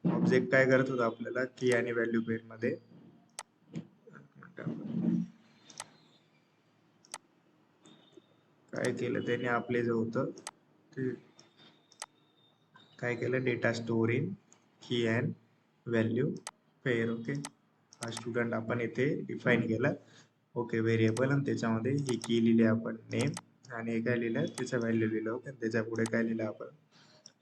ऑब्जेक्ट काय करत होता आपल्याला, की आणि व्हॅल्यू पेअर मध्ये काय केलं त्याने, आपले जे होतं ते काय केलं, डेटा स्टोअर इन की अँड व्हॅल्यू पेअर. ओके, हा स्टुडंट आपण इथे डिफाईन केला. ओके, व्हेरिएबल, आणि त्याच्यामध्ये ही की लिहिली आपण नेम, आणि हे काय लिहिलं त्याचं व्हॅल्यू लिहिलं. ओके, त्याच्या पुढे काय लिहिलं आपण,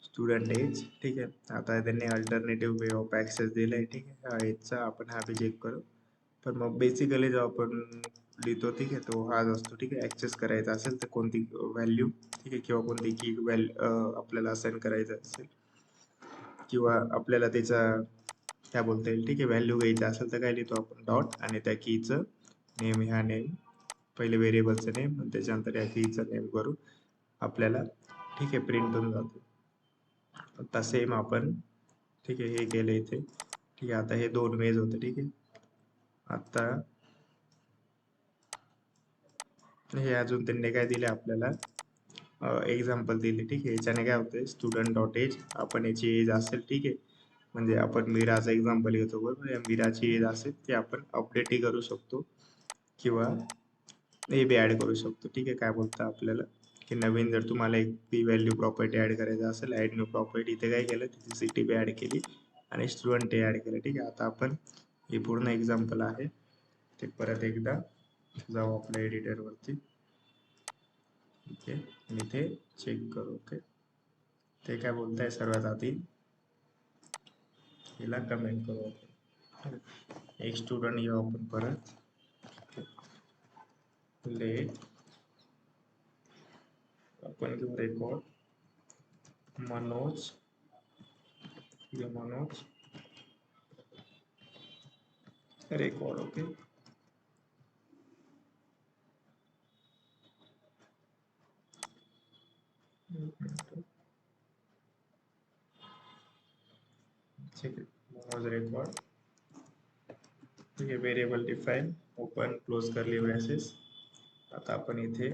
स्टुडंट एज. ठीक आहे, आता त्यांनी अल्टरनेटिव्ह वे ऑफ ऍक्सेस दिलाय. ठीक आहे, एजचा आपण हा बी चेक करू. पण मग बेसिकली जो आपण लिहितो, ठीक आहे, तो हाच असतो. ठीक आहे, ऍक्सेस करायचा असेल तर कोणती व्हॅल्यू, ठीक आहे, किंवा कोणती की आपल्याला असाइन करायचं असेल, किंवा आपल्याला त्याचा काय बोलता येईल, ठीक आहे, व्हॅल्यू घ्यायची असेल तर काय लिहितो आपण, डॉट, आणि त्या कीचं नेम, ह्या नेम, पहिले व्हेरिएबलचं नेम आणि त्याच्यानंतर या कीचं नेम करून आपल्याला, ठीक आहे, प्रिंट होऊन जातो. आता सेम आपण, ठीक आहे, हे केलं इथे. ठीक आहे, आता हे 2 मेज होते. ठीक आहे, आता हे अजून त्यांनी काय दिले आपल्याला, एक्झाम्पल दिले. ठीक आहे, याच्याने काय होतंय, स्टुडंट डॉट एज, आपण याची एज असेल, ठीक आहे, म्हणजे आपण मीराचा एक्झाम्पल घेतो, बरोबर, या मीराची एज असेल ते आपण अपडेटही करू शकतो, किंवा हे बी ऍड करू शकतो. ठीक आहे, काय बोलतं आपल्याला, की नवीन जर तुम्हाला एक पी व्हॅल्यू प्रॉपर्टी ऍड करायचं असेल, ऍड न्यू प्रॉपर्टी, इथे काय केलं, तिची सिटी बी ऍड केली आणि स्टुडंट ऍड केलं. ठीक आहे, आता आपण हे पूर्ण एक्झाम्पल आहे ते परत एकदा जाऊ आपल्या एडिटर वरती. ओके, आणि इथे चेक करू. ओके, ते काय बोलताय, सर्वात आधी हिला कमेंट करू आपण, एक स्टुडंट घेऊ आपण परत, लेट, आपण घेऊ record Manoj, Manoj record. Okay, ठीक आहे, मनोज रेकॉर्ड. ठीक आहे, व्हेरिएबल डिफाईन, ओपन क्लोज करली ब्रॅसेस. आता आपण इथे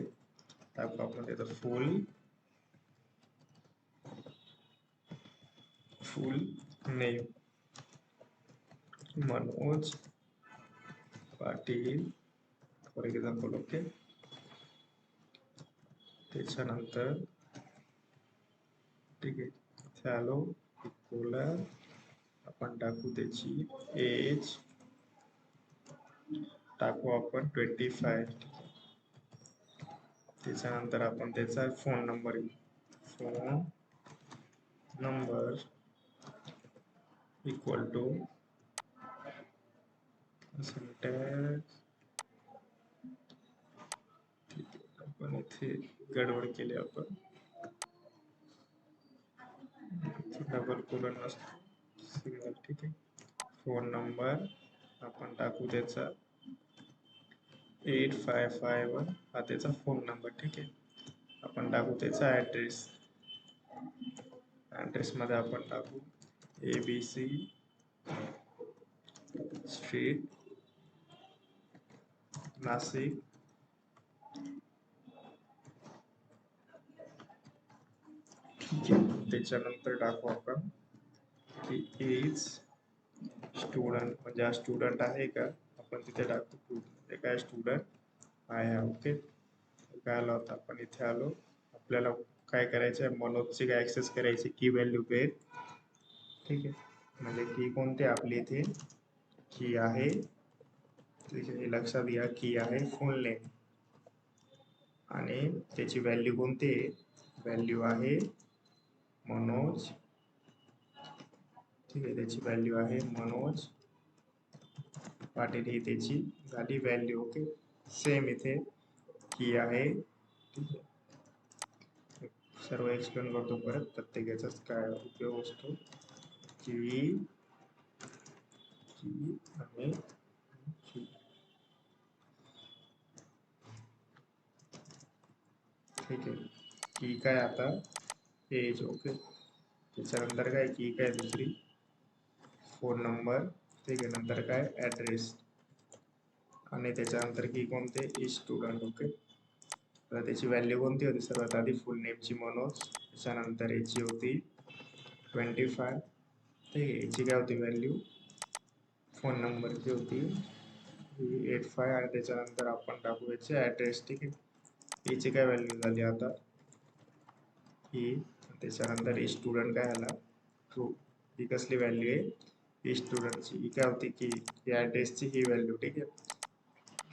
टाकू आपण त्याचं फुल name, Manoj Patil for example. Okay, त्याच्यानंतर, ठीक आहे, चालो इक्वल आपण टाकू त्याची एज, टाकू आपण 25. त्याच्यानंतर आपण त्याचा phone number equal to syntax. आपण इथे गडबड केली, आपण डबल कोलन नसतो, सिंगल. ठीक आहे, फोन नंबर आपण टाकू त्याचा 8551, हा त्याचा फोन नंबर. ठीक आहे, आपण टाकू त्याचा ऍड्रेस मध्ये आपण टाकू ABC स्ट्रीट, नाशिक. ठीक आहे, त्याच्यानंतर टाकू आपण की इज स्टुडंट, म्हणजे हा स्टुडंट आहे का, आपण तिथे टाकू, म्हणजे काय स्टुडंट आहे. ओके, काय आलो आता आपण इथे आलो. आपल्याला काय करायचं आहे, मनोजची काय ऍक्सेस करायची की व्हॅल्यू पेर. ठीक आहे, म्हणजे की कोणती आपली इथे की आहे. ठीक आहे, लक्षात घ्या की आहे फुल नेम आणि त्याची व्हॅल्यू कोणती आहे, व्हॅल्यू आहे मनोज. ठीक आहे, त्याची व्हॅल्यू आहे मनोज पाटील, ही त्याची झाली व्हॅल्यू. ओके, सेम इथे की आहे. ठीक आहे, सर्व एक्सप्लेन करतो परत, प्रत्येकाचाच काय उपयोग असतो. की आणि की. ठीक आहे, की काय आता एज. ओके, त्याच्यानंतर काय की काय दुसरी फोन नंबर. ठीक आहे, नंतर काय ॲड्रेस आणि त्याच्यानंतर की कोणते स्टुडंट. ओके, तर त्याची व्हॅल्यू कोणती होती, सर्वात आधी फुल नेमची मनोज, त्याच्यानंतर याची होती 25. ठीक आहे, याची काय होती व्हॅल्यू, फोन नंबरची होती 85 आणि त्याच्यानंतर आपण टाकू याचे ॲड्रेस. ठीक आहे, याची काय व्हॅल्यू झाली आता ही. त्याच्यानंतर स्टुडंट काय आला ट्रू, ही कसली व्हॅल्यू आहे स्टुडंटची, ही काय होती की ॲड्रेसची ही व्हॅल्यू. ठीक आहे,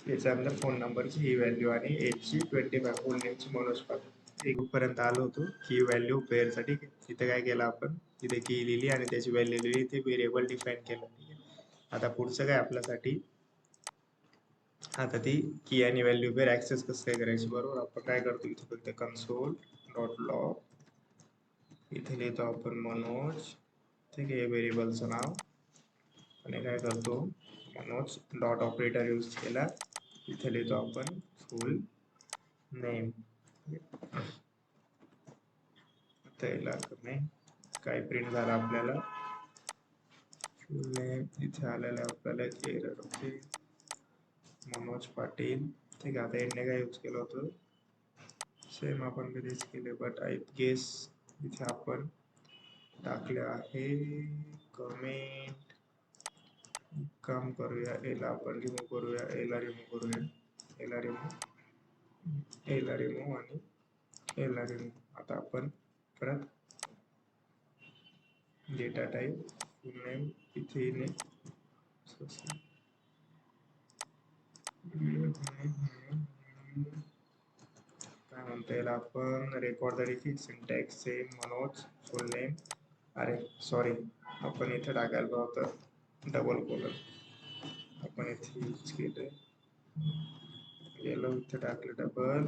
त्याच्यानंतर फोन नंबरची ही व्हॅल्यू आणि एजची 25, फुल नेमची मनोज पाटील. एक पर्यंत आलो होतो की व्हॅल्यू पेअरचा. ठीक आहे, इथे काय केलं आपण, तिथे की लिहिली आणि त्याची व्हॅल्यू लिहिली, इथे व्हेरिएबल डिफाईन केलं. ठीक आहे, आता पुढचं काय आपल्यासाठी, आता ती की आणि व्हॅल्यू पेअर ऍक्सेस कसं काय करायची. बरोबर, आपण काय करतो इथे फक्त कन्सोल डॉट लॉग, इथे लिहितो आपण मनोज. ठीक आहे, व्हेरिएबलचं नाव आणि काय करतो मनोज डॉट ऑपरेटर यूज केला, इथे लिहितो आपण फुल नेम. त्याला काय प्रिंट झाला आपल्याला फुल नेम, इथे आलेला आपल्याला एरर. ओके, मनोज पाटील. ठीक आहे, आता यांनी काय यूज केलं होतं, सेम आपण कधीच केले, बट आय गेस इथे आपण टाकले आहे कमेंट. काम करूया, एला आपण रिमूव्ह करूया, एला रिमूव्ह करूया, एला रिमूव्ह, एला रिमूव्ह आणि एला रिमूव्ह. आता आपण परत डेटा टाईप फुल नेम इथे काय म्हणता येईल आपण, रेकॉर्ड तरीके सिंटॅक्स सेम मनोज फुल नेम. अरे सॉरी, आपण इथे टाकायला होतं डबल कोलन, आपण इथे यूज केलं गेलो, इथे टाकलं डबल,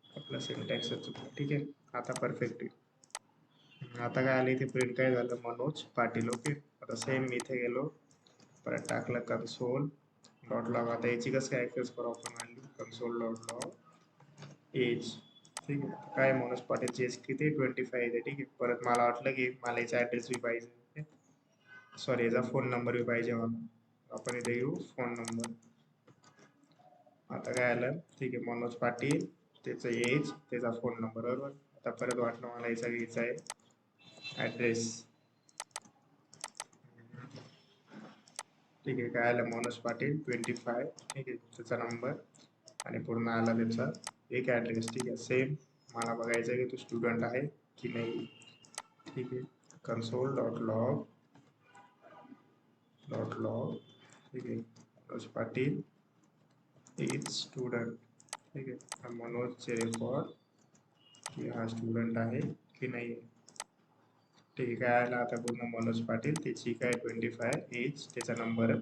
आपला सिंटॅक्स चुकला. ठीक आहे, आता परफेक्ट आहे. आता काय आलं इथे प्रिंट काय झालं, मनोज पाटील. ओके, आता सेम इथे गेलो, परत टाकलं कन्सोल डॉट लॉग. आता याची कसं काय ऍक्सेस करू आपण, value console dot log edge. ठीक आहे, काय मनोज पाटीलची एज किती 25 आहे. ठीक आहे, परत मला वाटलं की मला याचा ॲड्रेस बी पाहिजे, सॉरी याचा फोन नंबर बी पाहिजे मला, आपण इथे येऊ फोन नंबर. आता काय आलं, ठीक आहे, मनोज पाटील, त्याचं एज, त्याचा फोन नंबर. बरोबर, आता परत वाटलं मला याचा घ्यायचा आहे ॲड्रेस. ठीक आहे, काय आलं मनोज पाटील 25. ठीक आहे, त्याचा नंबर आणि पूर्ण आला त्याचा एक ॲड्रेस. ठीक आहे, सेम मला बघायचं आहे की तो स्टुडंट आहे की नाही. ठीक आहे, console dot log dot log. ठीक आहे, मनोज पाटील इज स्टुडंट. ठीक आहे, मनोजचे रेकॉर्ड की हा स्टुडंट आहे की नाही. ठीक आहे, काय आला आता पूर्ण मनोज पाटील, त्याची काय 25 एज, त्याचा नंबर,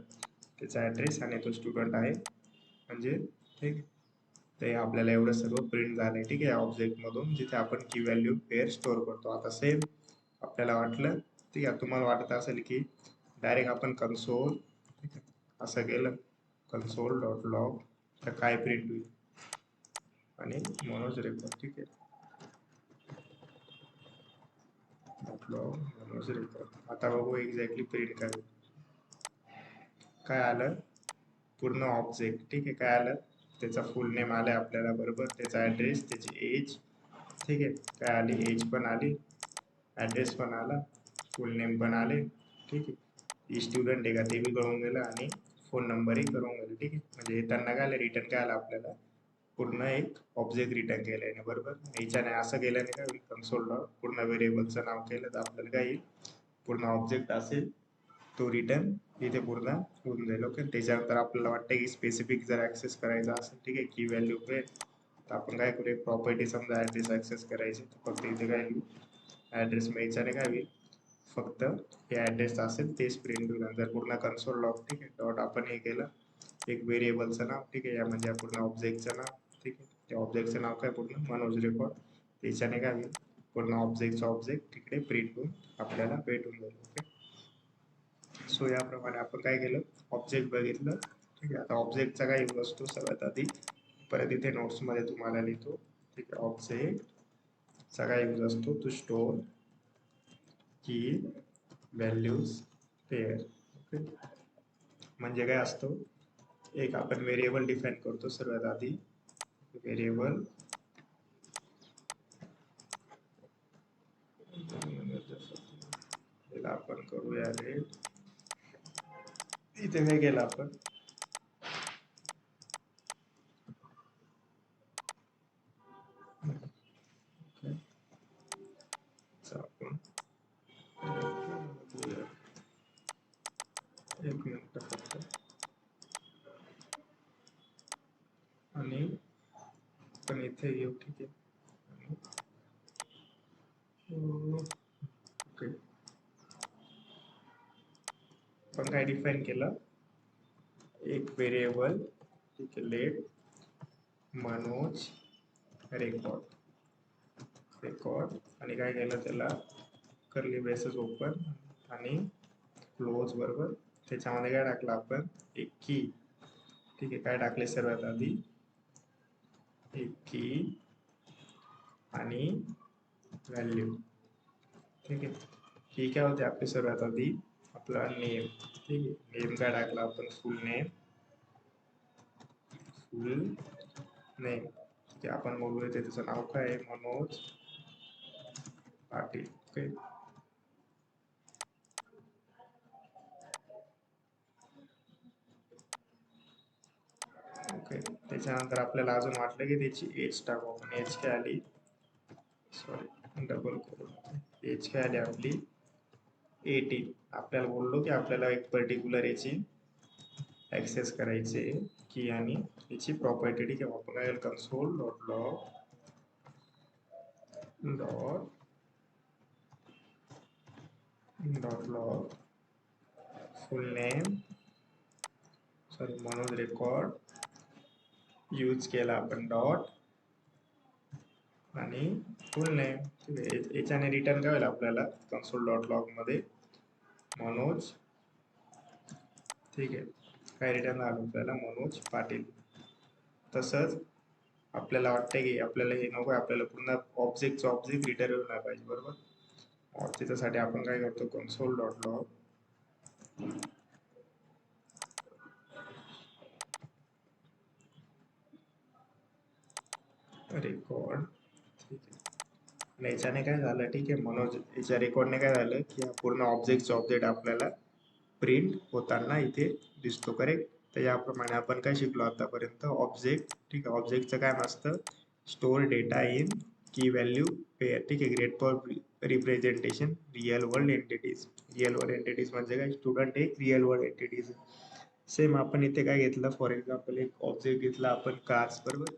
त्याचा ॲड्रेस आणि तो स्टुडंट आहे म्हणजे. ठीक आहे, ते आपल्याला एवढं सर्व प्रिंट झालंय. ठीक आहे, ऑब्जेक्टमधून जिथे आपण की व्हॅल्यू पेअर स्टोअर करतो. आता सेम आपल्याला वाटलं, ठीक आहे, तुम्हाला वाटत असेल की डायरेक्ट आपण कन्सोल असं केलं, कन्सोल डॉट लॉग, तर काय प्रिंट होईल आणि मनोज रेकॉर्ड. ठीक आहे, मनोज रेकॉर्ड. आता बघू एक्झॅक्टली प्रिंट काय काय आलं, पूर्ण ऑब्जेक्ट. ठीक आहे, काय आलं, त्याचा फुल नेम आलाय आपल्याला, बरोबर, त्याचा ॲड्रेस, त्याची एज. ठीक आहे, काय आली एज पण आली, ॲड्रेस पण आला, फुल नेम पण आले. ठीक आहे, स्टुडंट आहे का ते बी कळून गेलं आणि फोन नंबरही करून घेऊ. ठीक आहे, म्हणजे त्यांना काय रिटर्न काय आलं आपल्याला पूर्ण एक ऑब्जेक्ट रिटर्न केल्याने. बरोबर, याच्याने असं केल्याने काय होईल, कन्सोल डॉट पूर्ण व्हेरिएबलचं नाव केलं तर आपल्याला काय येईल, पूर्ण ऑब्जेक्ट असेल तो रिटर्न इथे पूर्ण होऊन जाईल. ओके, त्याच्यानंतर आपल्याला वाटतं की स्पेसिफिक जर ऍक्सेस करायचा असेल, ठीक आहे, की व्हॅल्यू पे, तर आपण काय करूया, प्रॉपर्टी समजा ऍड्रेस ऍक्सेस करायचे तर फक्त इथे काय येईल, ऍड्रेस याच्याने काय होईल, फक्त हे ऍड्रेस असेल तेच प्रिंट होईल. जर पूर्ण कन्सोल लॉग, ठीक आहे, डॉट आपण हे केलं एक व्हेरिएबलचं नाव, ठीक आहे, या म्हणजे पूर्ण ऑब्जेक्टचं नाव, ठीक आहे, त्या ऑब्जेक्टचं नाव काय पूर्ण मनोज रेकॉर्ड, त्याच्याने काय होईल, पूर्ण ऑब्जेक्ट तिकडे प्रिंट होऊन आपल्याला भेटून जाईल. ओके, सो याप्रमाणे आपण काय केलं, ऑब्जेक्ट बघितलं. ठीक आहे, आता ऑब्जेक्टचा काय यूज असतो सगळ्यात आधी, परत इथे नोट्समध्ये तुम्हाला लिहितो. ठीक आहे, ऑब्जेक्टचा काय यूज असतो, टू स्टोर की व्हॅल्यूज पेअर. ओके, म्हणजे काय असतो, एक आपण व्हेरिएबल डिफाईन करतो सर्वात आधी. व्हेरिएबल आपण करूया रेट. इथे काय केलं आपण, एक मिनिट फक्त, आणि आपण इथे येऊ. ठीक आहे, ओके, आपण काय डिफाईन केलं, एक व्हेरिएबल, ठीक आहे, लेट मनोज रेकॉर्ड आणि काय केलं त्याला कर्ली ब्रेसेस ओपन आणि क्लोज. बरोबर, त्याच्यामध्ये काय टाकलं आपण, एक की. ठीक आहे, काय टाकले सर्वात आधी, एक की आणि व्हॅल्यू. ठीक आहे, की काय होते आपली सर्वात आधी, आपला नेम. ठीक आहे, नेम काय टाकला आपण, फुल नेम. ठीक आहे, आपण बोलूया त्याचं नाव काय आहे, मनोज पाटील. ओके, ओके, त्याच्यानंतर आपल्याला अजून वाटलं की त्याची एज टाकू आपण. एज काय आली, सॉरी डबल करून, एज काय आली आपली 18. आपल्याला बोललो की आपल्याला एक पर्टिक्युलर याची ऍक्सेस करायचे की आणि याची प्रॉपर्टी. ठीक आहे, आपण काय कन्सोल डॉट लॉग फुल name, sorry Manoj record use केला आपण डॉट आणि फुल नेम. ठीक आहे, याच्याने रिटर्न काय होईल आपल्याला कन्सोल डॉट लॉग मध्ये मनोज. ठीक आहे, काय रिटर्न आलं आपल्याला, मनोज पाटील. तसंच आपल्याला वाटतं की आपल्याला हे नको, आपल्याला पूर्ण ऑब्जेक्ट रिटर्न नाही पाहिजे. बरोबर, त्याच्यासाठी आपण काय करतो, कन्सोल डॉट लॉग रेकॉर्ड. ठीक आहे, आणि याच्याने काय झालं, ठीक आहे, मनोज याच्या रेकॉर्डने काय झालं की पूर्ण ऑब्जेक्ट आपल्याला प्रिंट होताना इथे दिसतो. करेक्ट, तर याप्रमाणे आपण काय शिकलो आतापर्यंत, ऑब्जेक्ट. ठीक आहे, ऑब्जेक्टचं काय असतं, स्टोर डेटा इन की व्हॅल्यू पेअर. ठीक आहे, great for representation real world entities. Real world entities म्हणजे काय, स्टुडंट एक रिअल वर्ल्ड एंटिटीज. सेम आपण इथे काय घेतलं, फॉर एक्झाम्पल एक ऑब्जेक्ट घेतला आपण कार्स. बरोबर,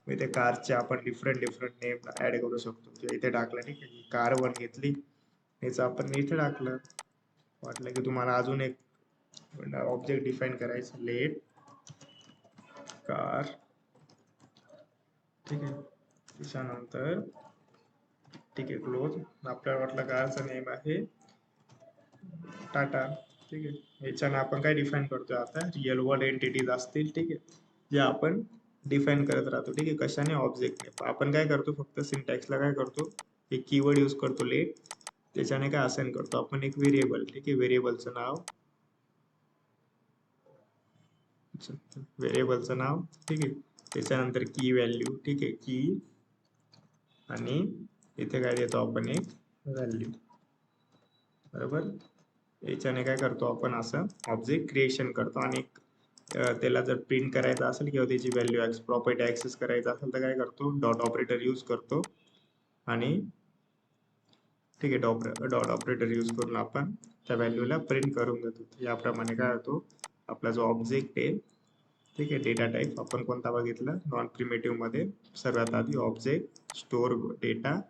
मग त्या कारचे आपण डिफरंट नेम ऍड करू शकतो किंवा इथे टाकलं. ठीक आहे, कार 1 घेतली, याचं आपण इथे टाकलं. वाटलं की तुम्हाला अजून एक ऑब्जेक्ट डिफाईन करायचं, लेट कार. ठीक आहे, त्याच्यानंतर ठीक आहे क्लोज. आपल्याला वाटलं कारचं नेम आहे टाटा. ठीक आहे, याच्यानं आपण काय डिफाईन करतोय आता, रिअल वर्ल्ड एंटिटीज असतील. ठीक आहे, जे आपण डिफाईन करत राहतो. ठीक आहे, कशाने, ऑब्जेक्टने. आपण काय करतो, फक्त सिंटॅक्सला काय करतो, एक कीवर्ड यूज करतो लेट, त्याच्याने काय असाइन करतो आपण एक व्हेरिएबल. ठीक आहे, व्हेरिएबलचं नाव. ठीक आहे, त्याच्यानंतर की व्हॅल्यू. ठीक आहे, की आणि इथे काय देतो आपण, एक व्हॅल्यू. बरोबर, याच्याने काय करतो आपण, असं ऑब्जेक्ट क्रिएशन करतो आणि एक त्याला जर प्रिंट करायचं असेल किंवा त्याची व्हॅल्यू प्रॉपर्टी ऍक्सेस करायचं असेल तर काय करतो, डॉट ऑपरेटर यूज करतो आणि ठीक आहे, डॉट ऑपरेटर यूज करून आपण त्या व्हॅल्यूला प्रिंट करून देतो. याप्रमाणे काय होतो, आपला जो ऑब्जेक्ट आहे, ठीक आहे, डेटा टाईप आपण कोणता बघितला, नॉन प्रिमेटिव्ह मध्ये सर्वात आधी ऑब्जेक्ट, स्टोअर डेटा